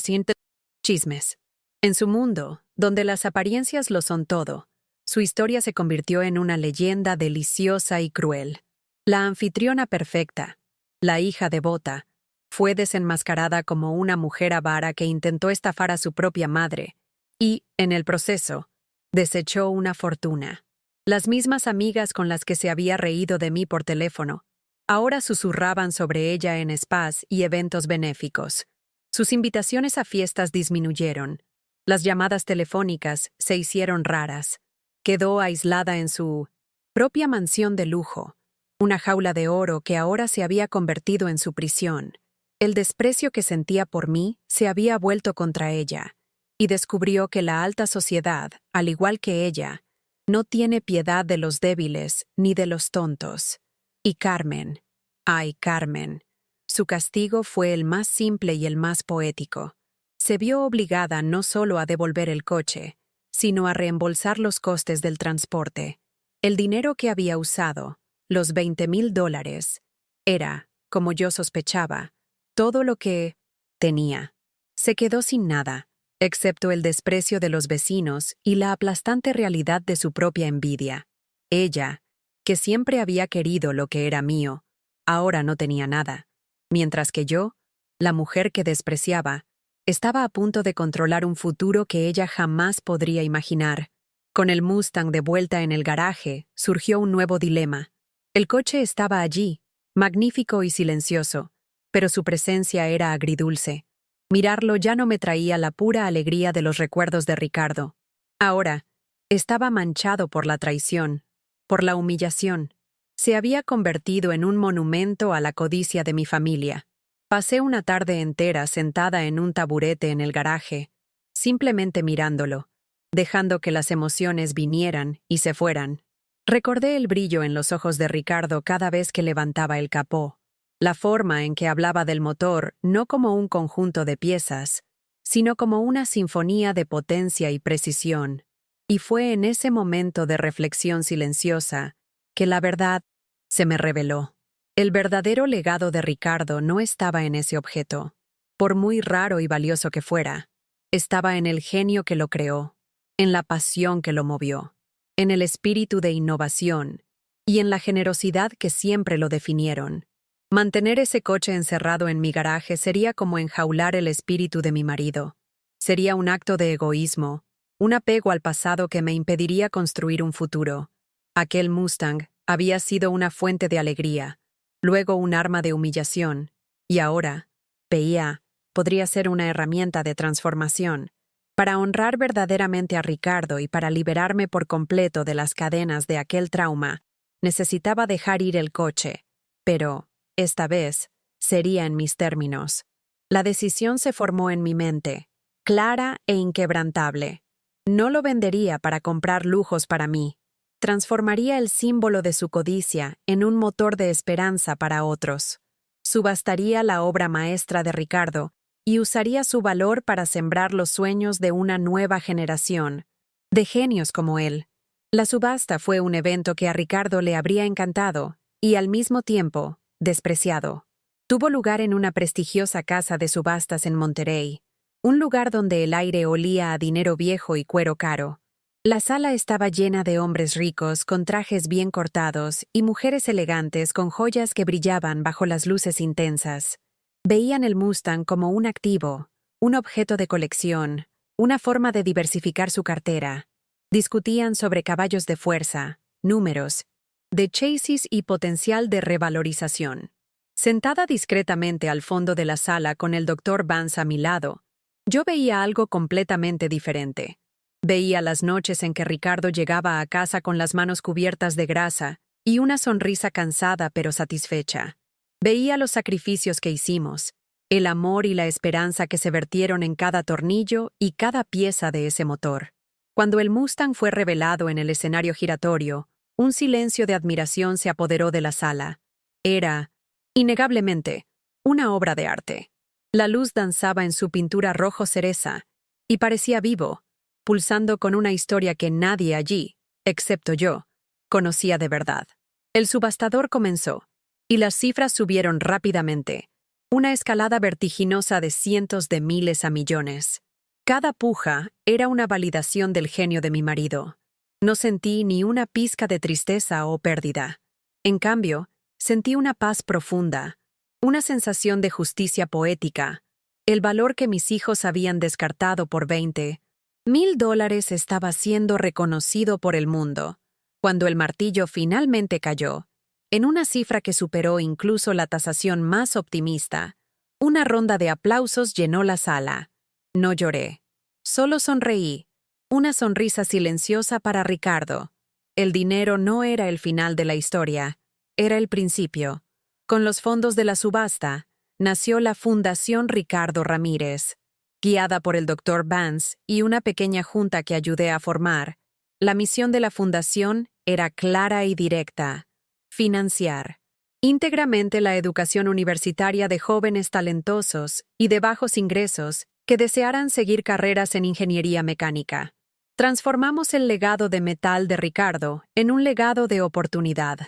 chismes. En su mundo, donde las apariencias lo son todo, su historia se convirtió en una leyenda deliciosa y cruel. La anfitriona perfecta, la hija devota, fue desenmascarada como una mujer avara que intentó estafar a su propia madre y, en el proceso, desechó una fortuna. Las mismas amigas con las que se había reído de mí por teléfono, ahora susurraban sobre ella en spas y eventos benéficos. Sus invitaciones a fiestas disminuyeron. Las llamadas telefónicas se hicieron raras. Quedó aislada en su propia mansión de lujo, una jaula de oro que ahora se había convertido en su prisión. El desprecio que sentía por mí se había vuelto contra ella, y descubrió que la alta sociedad, al igual que ella, no tiene piedad de los débiles ni de los tontos. Y Carmen, ay Carmen, su castigo fue el más simple y el más poético. Se vio obligada no solo a devolver el coche, sino a reembolsar los costes del transporte. El dinero que había usado, los $20,000, era, como yo sospechaba, todo lo que tenía. Se quedó sin nada, excepto el desprecio de los vecinos y la aplastante realidad de su propia envidia. Ella, que siempre había querido lo que era mío, ahora no tenía nada, mientras que yo, la mujer que despreciaba, estaba a punto de controlar un futuro que ella jamás podría imaginar. Con el Mustang de vuelta en el garaje, surgió un nuevo dilema. El coche estaba allí, magnífico y silencioso, pero su presencia era agridulce. Mirarlo ya no me traía la pura alegría de los recuerdos de Ricardo. Ahora, estaba manchado por la traición, por la humillación. Se había convertido en un monumento a la codicia de mi familia. Pasé una tarde entera sentada en un taburete en el garaje, simplemente mirándolo, dejando que las emociones vinieran y se fueran. Recordé el brillo en los ojos de Ricardo cada vez que levantaba el capó, la forma en que hablaba del motor no como un conjunto de piezas, sino como una sinfonía de potencia y precisión. Y fue en ese momento de reflexión silenciosa que la verdad se me reveló. El verdadero legado de Ricardo no estaba en ese objeto, por muy raro y valioso que fuera. Estaba en el genio que lo creó, en la pasión que lo movió, en el espíritu de innovación y en la generosidad que siempre lo definieron. Mantener ese coche encerrado en mi garaje sería como enjaular el espíritu de mi marido. Sería un acto de egoísmo, un apego al pasado que me impediría construir un futuro. Aquel Mustang había sido una fuente de alegría, luego un arma de humillación, y ahora, veía, podría ser una herramienta de transformación. Para honrar verdaderamente a Ricardo y para liberarme por completo de las cadenas de aquel trauma, necesitaba dejar ir el coche, pero, esta vez, sería en mis términos. La decisión se formó en mi mente, clara e inquebrantable. No lo vendería para comprar lujos para mí. Transformaría el símbolo de su codicia en un motor de esperanza para otros. Subastaría la obra maestra de Ricardo y usaría su valor para sembrar los sueños de una nueva generación, de genios como él. La subasta fue un evento que a Ricardo le habría encantado y, al mismo tiempo, despreciado. Tuvo lugar en una prestigiosa casa de subastas en Monterrey, un lugar donde el aire olía a dinero viejo y cuero caro. La sala estaba llena de hombres ricos con trajes bien cortados y mujeres elegantes con joyas que brillaban bajo las luces intensas. Veían el Mustang como un activo, un objeto de colección, una forma de diversificar su cartera. Discutían sobre caballos de fuerza, números, de chasis y potencial de revalorización. Sentada discretamente al fondo de la sala con el Dr. Vance a mi lado, yo veía algo completamente diferente. Veía las noches en que Ricardo llegaba a casa con las manos cubiertas de grasa y una sonrisa cansada pero satisfecha. Veía los sacrificios que hicimos, el amor y la esperanza que se vertieron en cada tornillo y cada pieza de ese motor. Cuando el Mustang fue revelado en el escenario giratorio, un silencio de admiración se apoderó de la sala. Era, innegablemente, una obra de arte. La luz danzaba en su pintura rojo cereza y parecía vivo, pulsando con una historia que nadie allí, excepto yo, conocía de verdad. El subastador comenzó, y las cifras subieron rápidamente, una escalada vertiginosa de cientos de miles a millones. Cada puja era una validación del genio de mi marido. No sentí ni una pizca de tristeza o pérdida. En cambio, sentí una paz profunda, una sensación de justicia poética. El valor que mis hijos habían descartado por $20,000 estaba siendo reconocido por el mundo. Cuando el martillo finalmente cayó, en una cifra que superó incluso la tasación más optimista, una ronda de aplausos llenó la sala. No lloré. Solo sonreí, una sonrisa silenciosa para Ricardo. El dinero no era el final de la historia, era el principio. Con los fondos de la subasta, nació la Fundación Ricardo Ramírez. Guiada por el Dr. Vance y una pequeña junta que ayudé a formar, la misión de la fundación era clara y directa: financiar íntegramente la educación universitaria de jóvenes talentosos y de bajos ingresos que desearan seguir carreras en ingeniería mecánica. Transformamos el legado de metal de Ricardo en un legado de oportunidad.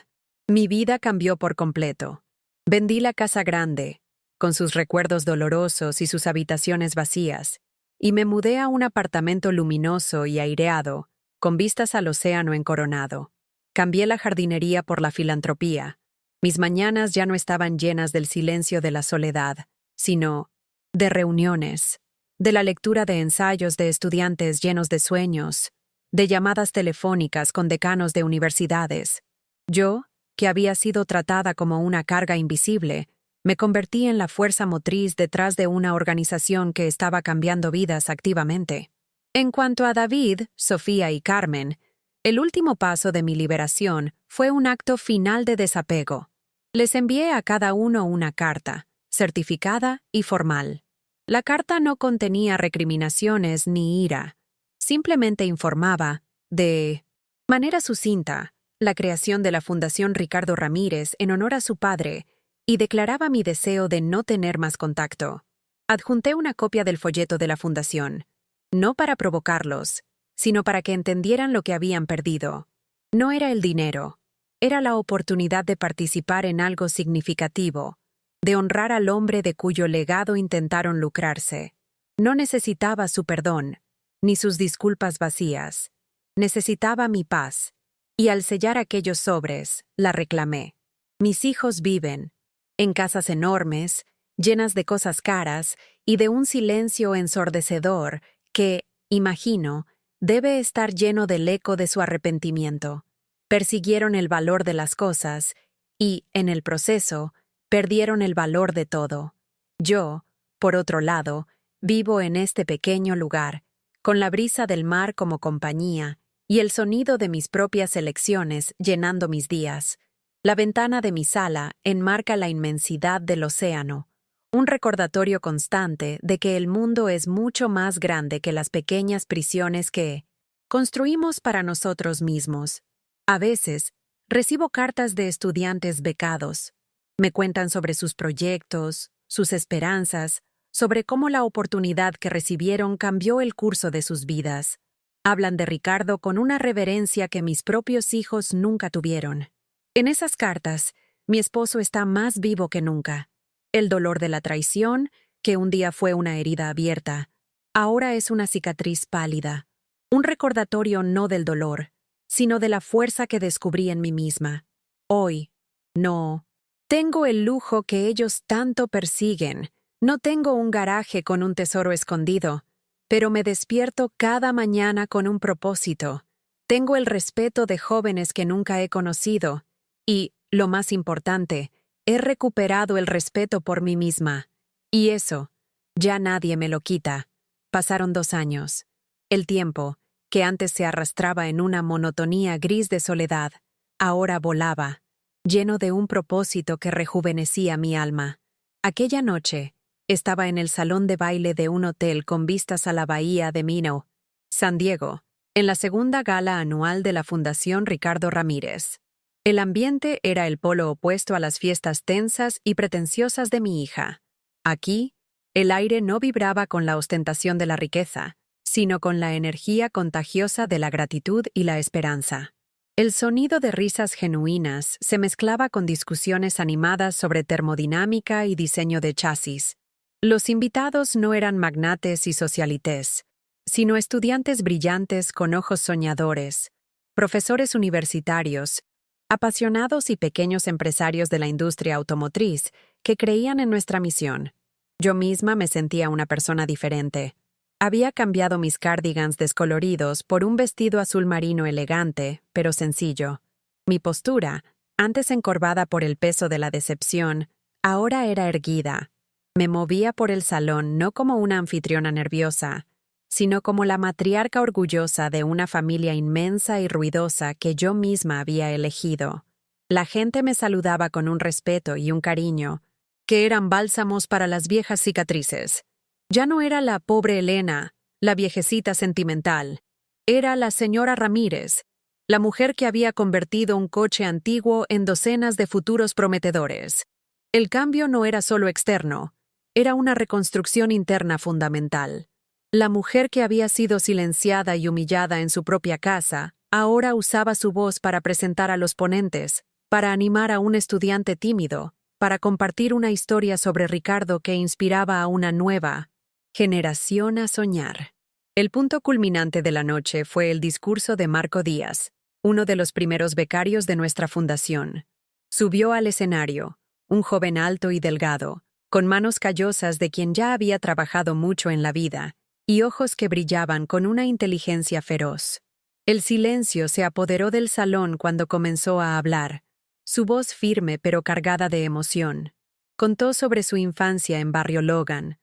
Mi vida cambió por completo. Vendí la casa grande, con sus recuerdos dolorosos y sus habitaciones vacías, y me mudé a un apartamento luminoso y aireado, con vistas al océano en Coronado. Cambié la jardinería por la filantropía. Mis mañanas ya no estaban llenas del silencio de la soledad, sino de reuniones, de la lectura de ensayos de estudiantes llenos de sueños, de llamadas telefónicas con decanos de universidades. Yo, que había sido tratada como una carga invisible, me convertí en la fuerza motriz detrás de una organización que estaba cambiando vidas activamente. En cuanto a David, Sofía y Carmen, el último paso de mi liberación fue un acto final de desapego. Les envié a cada uno una carta, certificada y formal. La carta no contenía recriminaciones ni ira. Simplemente informaba, de manera sucinta, la creación de la Fundación Ricardo Ramírez en honor a su padre y declaraba mi deseo de no tener más contacto. Adjunté una copia del folleto de la fundación, no para provocarlos, sino para que entendieran lo que habían perdido. No era el dinero, era la oportunidad de participar en algo significativo, de honrar al hombre de cuyo legado intentaron lucrarse. No necesitaba su perdón, ni sus disculpas vacías. Necesitaba mi paz, y al sellar aquellos sobres, la reclamé. Mis hijos viven, en casas enormes, llenas de cosas caras y de un silencio ensordecedor que, imagino, debe estar lleno del eco de su arrepentimiento. Persiguieron el valor de las cosas y, en el proceso, perdieron el valor de todo. Yo, por otro lado, vivo en este pequeño lugar, con la brisa del mar como compañía y el sonido de mis propias elecciones llenando mis días. La ventana de mi sala enmarca la inmensidad del océano, un recordatorio constante de que el mundo es mucho más grande que las pequeñas prisiones que construimos para nosotros mismos. A veces, recibo cartas de estudiantes becados. Me cuentan sobre sus proyectos, sus esperanzas, sobre cómo la oportunidad que recibieron cambió el curso de sus vidas. Hablan de Ricardo con una reverencia que mis propios hijos nunca tuvieron. En esas cartas, mi esposo está más vivo que nunca. El dolor de la traición, que un día fue una herida abierta, ahora es una cicatriz pálida. Un recordatorio no del dolor, sino de la fuerza que descubrí en mí misma. Hoy, no tengo el lujo que ellos tanto persiguen. No tengo un garaje con un tesoro escondido, pero me despierto cada mañana con un propósito. Tengo el respeto de jóvenes que nunca he conocido y, lo más importante, he recuperado el respeto por mí misma. Y eso, ya nadie me lo quita. Pasaron 2 años. El tiempo, que antes se arrastraba en una monotonía gris de soledad, ahora volaba, lleno de un propósito que rejuvenecía mi alma. Aquella noche, estaba en el salón de baile de un hotel con vistas a la bahía de Minnow, San Diego, en la segunda gala anual de la Fundación Ricardo Ramírez. El ambiente era el polo opuesto a las fiestas tensas y pretenciosas de mi hija. Aquí, el aire no vibraba con la ostentación de la riqueza, sino con la energía contagiosa de la gratitud y la esperanza. El sonido de risas genuinas se mezclaba con discusiones animadas sobre termodinámica y diseño de chasis. Los invitados no eran magnates y socialites, sino estudiantes brillantes con ojos soñadores, profesores universitarios, apasionados y pequeños empresarios de la industria automotriz que creían en nuestra misión. Yo misma me sentía una persona diferente. Había cambiado mis cardigans descoloridos por un vestido azul marino elegante, pero sencillo. Mi postura, antes encorvada por el peso de la decepción, ahora era erguida. Me movía por el salón no como una anfitriona nerviosa, sino como la matriarca orgullosa de una familia inmensa y ruidosa que yo misma había elegido. La gente me saludaba con un respeto y un cariño, que eran bálsamos para las viejas cicatrices. Ya no era la pobre Elena, la viejecita sentimental. Era la señora Ramírez, la mujer que había convertido un coche antiguo en docenas de futuros prometedores. El cambio no era solo externo, era una reconstrucción interna fundamental. La mujer que había sido silenciada y humillada en su propia casa, ahora usaba su voz para presentar a los ponentes, para animar a un estudiante tímido, para compartir una historia sobre Ricardo que inspiraba a una nueva Generación a soñar. El punto culminante de la noche fue el discurso de Marco Díaz, uno de los primeros becarios de nuestra fundación. Subió al escenario, un joven alto y delgado, con manos callosas de quien ya había trabajado mucho en la vida, y ojos que brillaban con una inteligencia feroz. El silencio se apoderó del salón cuando comenzó a hablar, su voz firme pero cargada de emoción. Contó sobre su infancia en Barrio Logan,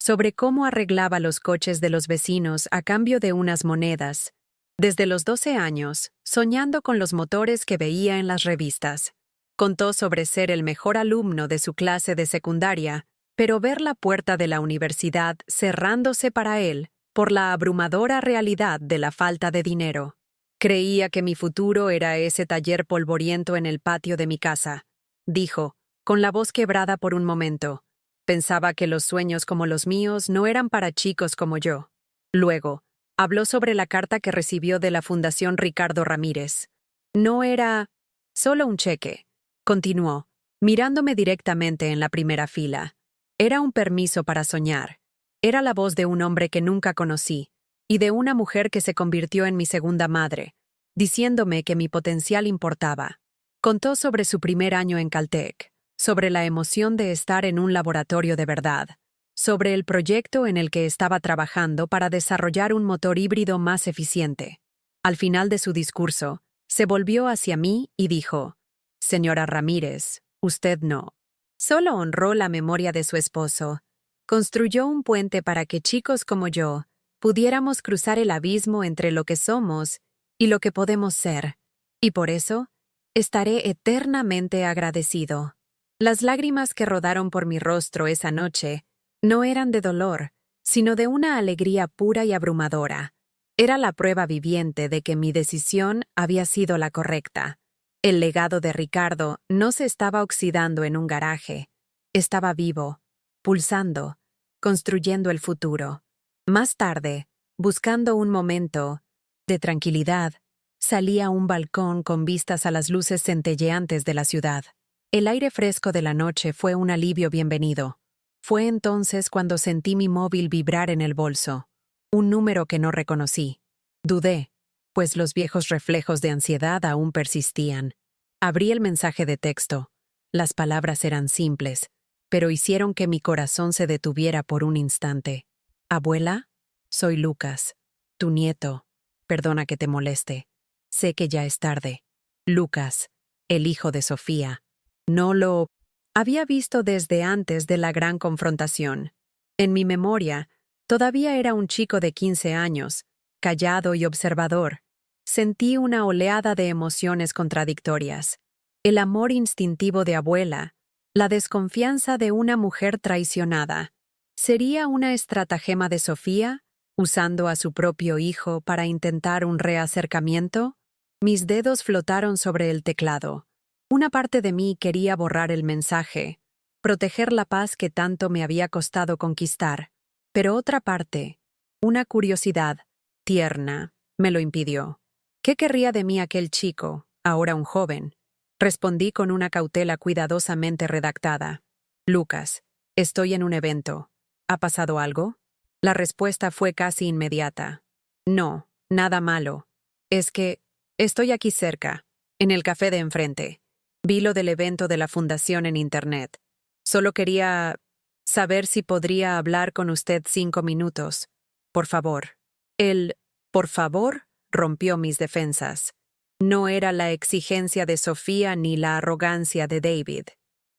sobre cómo arreglaba los coches de los vecinos a cambio de unas monedas, desde los 12 años, soñando con los motores que veía en las revistas. Contó sobre ser el mejor alumno de su clase de secundaria, pero ver la puerta de la universidad cerrándose para él por la abrumadora realidad de la falta de dinero. Creía que mi futuro era ese taller polvoriento en el patio de mi casa, dijo, con la voz quebrada por un momento. Pensaba que los sueños como los míos no eran para chicos como yo. Luego, habló sobre la carta que recibió de la Fundación Ricardo Ramírez. No era solo un cheque, continuó, mirándome directamente en la primera fila. Era un permiso para soñar. Era la voz de un hombre que nunca conocí, y de una mujer que se convirtió en mi segunda madre, diciéndome que mi potencial importaba. Contó sobre su primer año en Caltech, sobre la emoción de estar en un laboratorio de verdad, sobre el proyecto en el que estaba trabajando para desarrollar un motor híbrido más eficiente. Al final de su discurso, se volvió hacia mí y dijo, «Señora Ramírez, usted no. Solo honró la memoria de su esposo. Construyó un puente para que chicos como yo pudiéramos cruzar el abismo entre lo que somos y lo que podemos ser. Y por eso, estaré eternamente agradecido». Las lágrimas que rodaron por mi rostro esa noche no eran de dolor, sino de una alegría pura y abrumadora. Era la prueba viviente de que mi decisión había sido la correcta. El legado de Ricardo no se estaba oxidando en un garaje. Estaba vivo, pulsando, construyendo el futuro. Más tarde, buscando un momento de tranquilidad, salí a un balcón con vistas a las luces centelleantes de la ciudad. El aire fresco de la noche fue un alivio bienvenido. Fue entonces cuando sentí mi móvil vibrar en el bolso. Un número que no reconocí. Dudé, pues los viejos reflejos de ansiedad aún persistían. Abrí el mensaje de texto. Las palabras eran simples, pero hicieron que mi corazón se detuviera por un instante. «Abuela, soy Lucas, tu nieto. Perdona que te moleste. Sé que ya es tarde. Lucas, el hijo de Sofía». No lo había visto desde antes de la gran confrontación. En mi memoria, todavía era un chico de 15 años, callado y observador. Sentí una oleada de emociones contradictorias. El amor instintivo de abuela, la desconfianza de una mujer traicionada. ¿Sería una estratagema de Sofía, usando a su propio hijo para intentar un reacercamiento? Mis dedos flotaron sobre el teclado. Una parte de mí quería borrar el mensaje, proteger la paz que tanto me había costado conquistar, pero otra parte, una curiosidad tierna, me lo impidió. ¿Qué querría de mí aquel chico, ahora un joven? Respondí con una cautela cuidadosamente redactada. «Lucas, estoy en un evento. ¿Ha pasado algo?» La respuesta fue casi inmediata. «No, nada malo. Es que estoy aquí cerca, en el café de enfrente. Vi lo del evento de la fundación en Internet. Solo quería saber si podría hablar con usted 5 minutos. Por favor». El «por favor» rompió mis defensas. No era la exigencia de Sofía ni la arrogancia de David.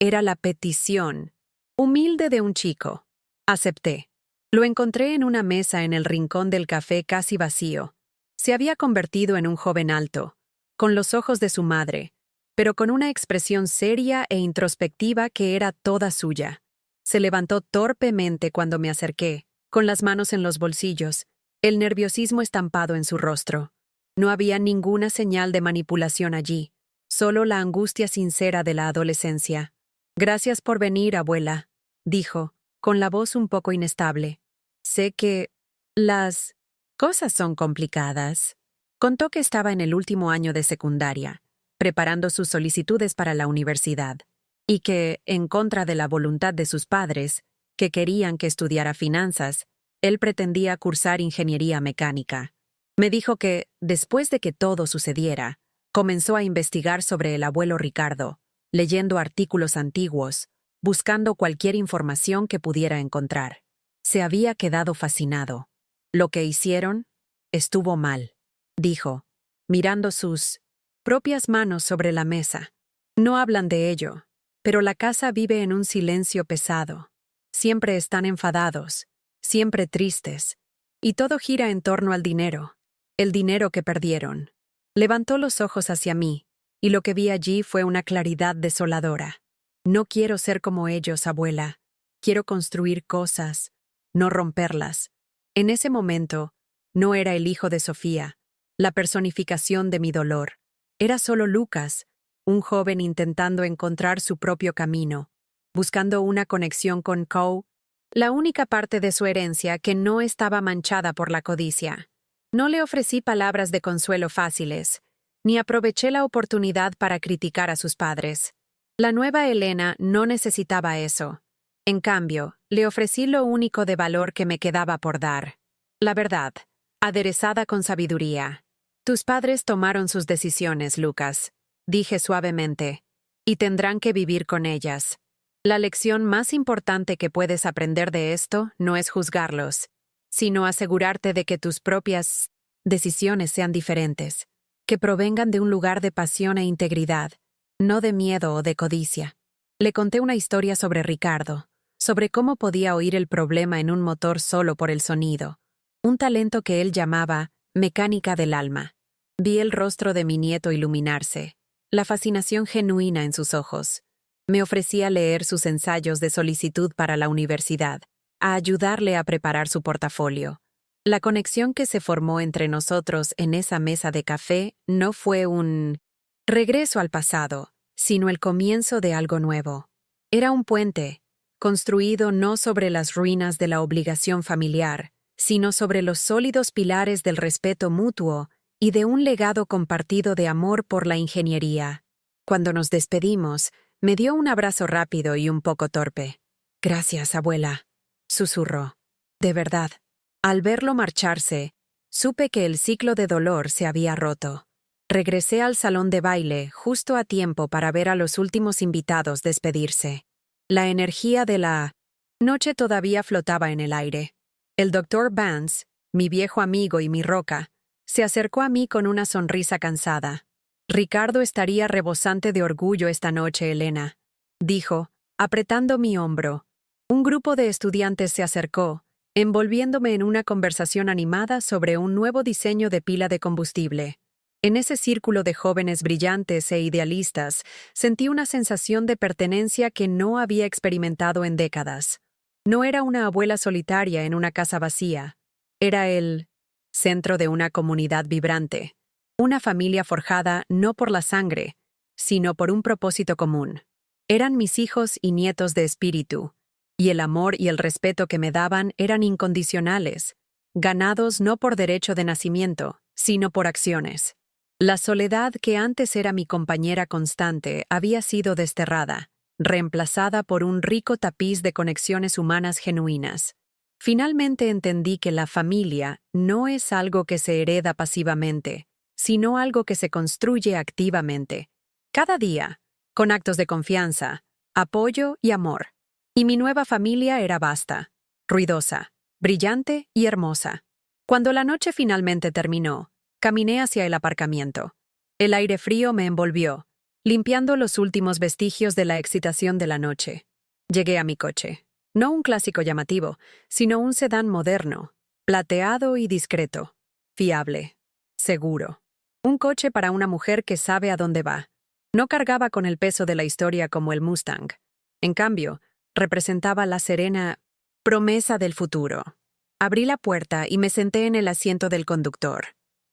Era la petición, humilde de un chico. Acepté. Lo encontré en una mesa en el rincón del café casi vacío. Se había convertido en un joven alto, con los ojos de su madre, pero con una expresión seria e introspectiva que era toda suya. Se levantó torpemente cuando me acerqué, con las manos en los bolsillos, el nerviosismo estampado en su rostro. No había ninguna señal de manipulación allí, solo la angustia sincera de la adolescencia. «Gracias por venir, abuela», dijo, con la voz un poco inestable. «Sé que las cosas son complicadas». Contó que estaba en el último año de secundaria, preparando sus solicitudes para la universidad, y que, en contra de la voluntad de sus padres, que querían que estudiara finanzas, Él pretendía cursar ingeniería mecánica. Me dijo que, después de que todo sucediera, comenzó a investigar sobre el abuelo Ricardo, leyendo artículos antiguos, buscando cualquier información que pudiera encontrar. Se había quedado fascinado. Lo que hicieron estuvo mal, dijo, mirando sus propias manos sobre la mesa. No hablan de ello, pero la casa vive en un silencio pesado. Siempre están enfadados, siempre tristes, y todo gira en torno al dinero, el dinero que perdieron. Levantó los ojos hacia mí, y lo que vi allí fue una claridad desoladora. No quiero ser como ellos, abuela. Quiero construir cosas, no romperlas. En ese momento, no era el hijo de Sofía, la personificación de mi dolor. Era solo Lucas, un joven intentando encontrar su propio camino, buscando una conexión con Coe, la única parte de su herencia que no estaba manchada por la codicia. No le ofrecí palabras de consuelo fáciles, ni aproveché la oportunidad para criticar a sus padres. La nueva Elena no necesitaba eso. En cambio, le ofrecí lo único de valor que me quedaba por dar. La verdad, aderezada con sabiduría. Tus padres tomaron sus decisiones, Lucas, dije suavemente, y tendrán que vivir con ellas. La lección más importante que puedes aprender de esto no es juzgarlos, sino asegurarte de que tus propias decisiones sean diferentes, que provengan de un lugar de pasión e integridad, no de miedo o de codicia. Le conté una historia sobre Ricardo, sobre cómo podía oír el problema en un motor solo por el sonido, un talento que él llamaba mecánica del alma. Vi el rostro de mi nieto iluminarse, la fascinación genuina en sus ojos. Me ofrecí a leer sus ensayos de solicitud para la universidad, a ayudarle a preparar su portafolio. La conexión que se formó entre nosotros en esa mesa de café no fue un regreso al pasado, sino el comienzo de algo nuevo. Era un puente, construido no sobre las ruinas de la obligación familiar, sino sobre los sólidos pilares del respeto mutuo y de un legado compartido de amor por la ingeniería. Cuando nos despedimos, me dio un abrazo rápido y un poco torpe. Gracias, abuela, susurró. De verdad. Al verlo marcharse, supe que el ciclo de dolor se había roto. Regresé al salón de baile justo a tiempo para ver a los últimos invitados despedirse. La energía de la noche todavía flotaba en el aire. El Dr. Vance, mi viejo amigo y mi roca, se acercó a mí con una sonrisa cansada. Ricardo estaría rebosante de orgullo esta noche, Elena, dijo, apretando mi hombro. Un grupo de estudiantes se acercó, envolviéndome en una conversación animada sobre un nuevo diseño de pila de combustible. En ese círculo de jóvenes brillantes e idealistas, sentí una sensación de pertenencia que no había experimentado en décadas. No era una abuela solitaria en una casa vacía. Era el centro de una comunidad vibrante. Una familia forjada no por la sangre, sino por un propósito común. Eran mis hijos y nietos de espíritu, y el amor y el respeto que me daban eran incondicionales, ganados no por derecho de nacimiento, sino por acciones. La soledad que antes era mi compañera constante había sido desterrada, reemplazada por un rico tapiz de conexiones humanas genuinas. Finalmente entendí que la familia no es algo que se hereda pasivamente, sino algo que se construye activamente, cada día, con actos de confianza, apoyo y amor. Y mi nueva familia era vasta, ruidosa, brillante y hermosa. Cuando la noche finalmente terminó, caminé hacia el aparcamiento. El aire frío me envolvió, limpiando los últimos vestigios de la excitación de la noche. Llegué a mi coche. No un clásico llamativo, sino un sedán moderno, plateado y discreto, fiable, seguro. Un coche para una mujer que sabe a dónde va. No cargaba con el peso de la historia como el Mustang. En cambio, representaba la serena promesa del futuro. Abrí la puerta y me senté en el asiento del conductor.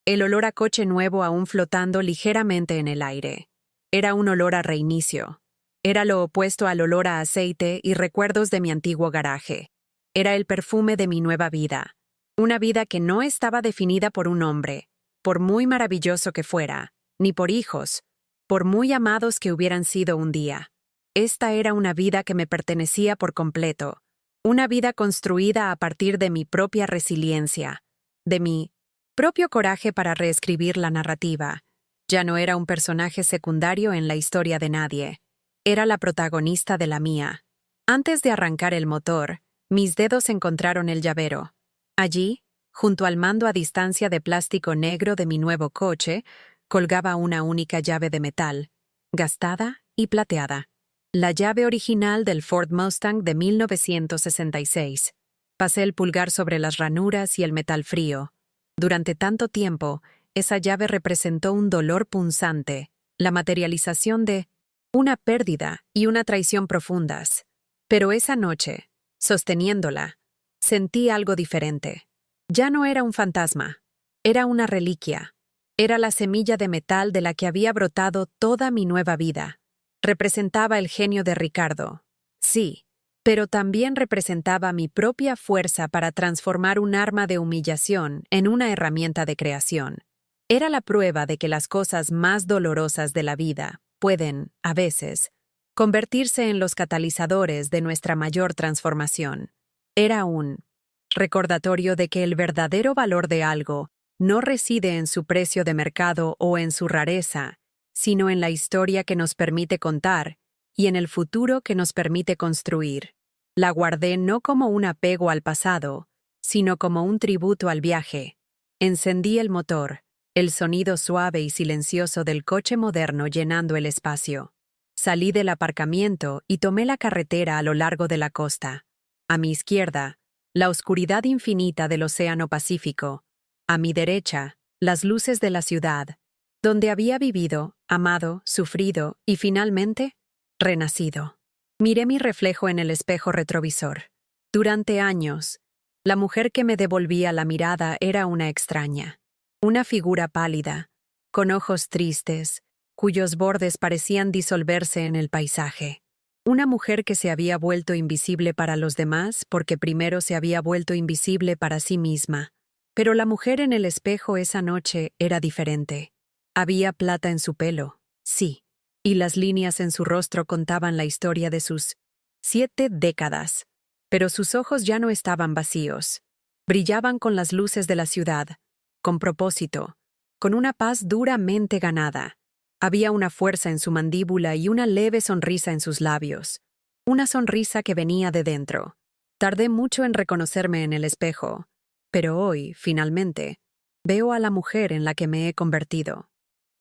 El olor a coche nuevo aún flotando ligeramente en el aire. Era un olor a reinicio. Era lo opuesto al olor a aceite y recuerdos de mi antiguo garaje. Era el perfume de mi nueva vida. Una vida que no estaba definida por un hombre, por muy maravilloso que fuera, ni por hijos, por muy amados que hubieran sido un día. Esta era una vida que me pertenecía por completo, Una vida construida a partir de mi propia resiliencia, de mi propio coraje para reescribir la narrativa. Ya no era un personaje secundario en la historia de nadie. Era la protagonista de la mía. Antes de arrancar el motor, mis dedos encontraron el llavero. Allí, junto al mando a distancia de plástico negro de mi nuevo coche, colgaba una única llave de metal, gastada y plateada. La llave original del Ford Mustang de 1966. Pasé el pulgar sobre las ranuras y el metal frío. Durante tanto tiempo, esa llave representó un dolor punzante, la materialización de una pérdida y una traición profundas. Pero esa noche, sosteniéndola, sentí algo diferente. Ya no era un fantasma, era una reliquia. Era la semilla de metal de la que había brotado toda mi nueva vida. Representaba el genio de Ricardo. Sí, pero también representaba mi propia fuerza para transformar un arma de humillación en una herramienta de creación. Era la prueba de que las cosas más dolorosas de la vida pueden, a veces, convertirse en los catalizadores de nuestra mayor transformación. Era un recordatorio de que el verdadero valor de algo no reside en su precio de mercado o en su rareza, sino en la historia que nos permite contar y en el futuro que nos permite construir. La guardé no como un apego al pasado, sino como un tributo al viaje. Encendí el motor, el sonido suave y silencioso del coche moderno llenando el espacio. Salí del aparcamiento y tomé la carretera a lo largo de la costa. A mi izquierda, la oscuridad infinita del Océano Pacífico. A mi derecha, las luces de la ciudad, donde había vivido, amado, sufrido y finalmente, renacido. Miré mi reflejo en el espejo retrovisor. Durante años, la mujer que me devolvía la mirada era una extraña. Una figura pálida, con ojos tristes, cuyos bordes parecían disolverse en el paisaje. Una mujer que se había vuelto invisible para los demás porque primero se había vuelto invisible para sí misma. Pero la mujer en el espejo esa noche era diferente. Había plata en su pelo, sí, y las líneas en su rostro contaban la historia de sus 7 décadas. Pero sus ojos ya no estaban vacíos. Brillaban con las luces de la ciudad, con propósito, con una paz duramente ganada. Había una fuerza en su mandíbula y una leve sonrisa en sus labios. Una sonrisa que venía de dentro. Tardé mucho en reconocerme en el espejo, pero hoy, finalmente, veo a la mujer en la que me he convertido.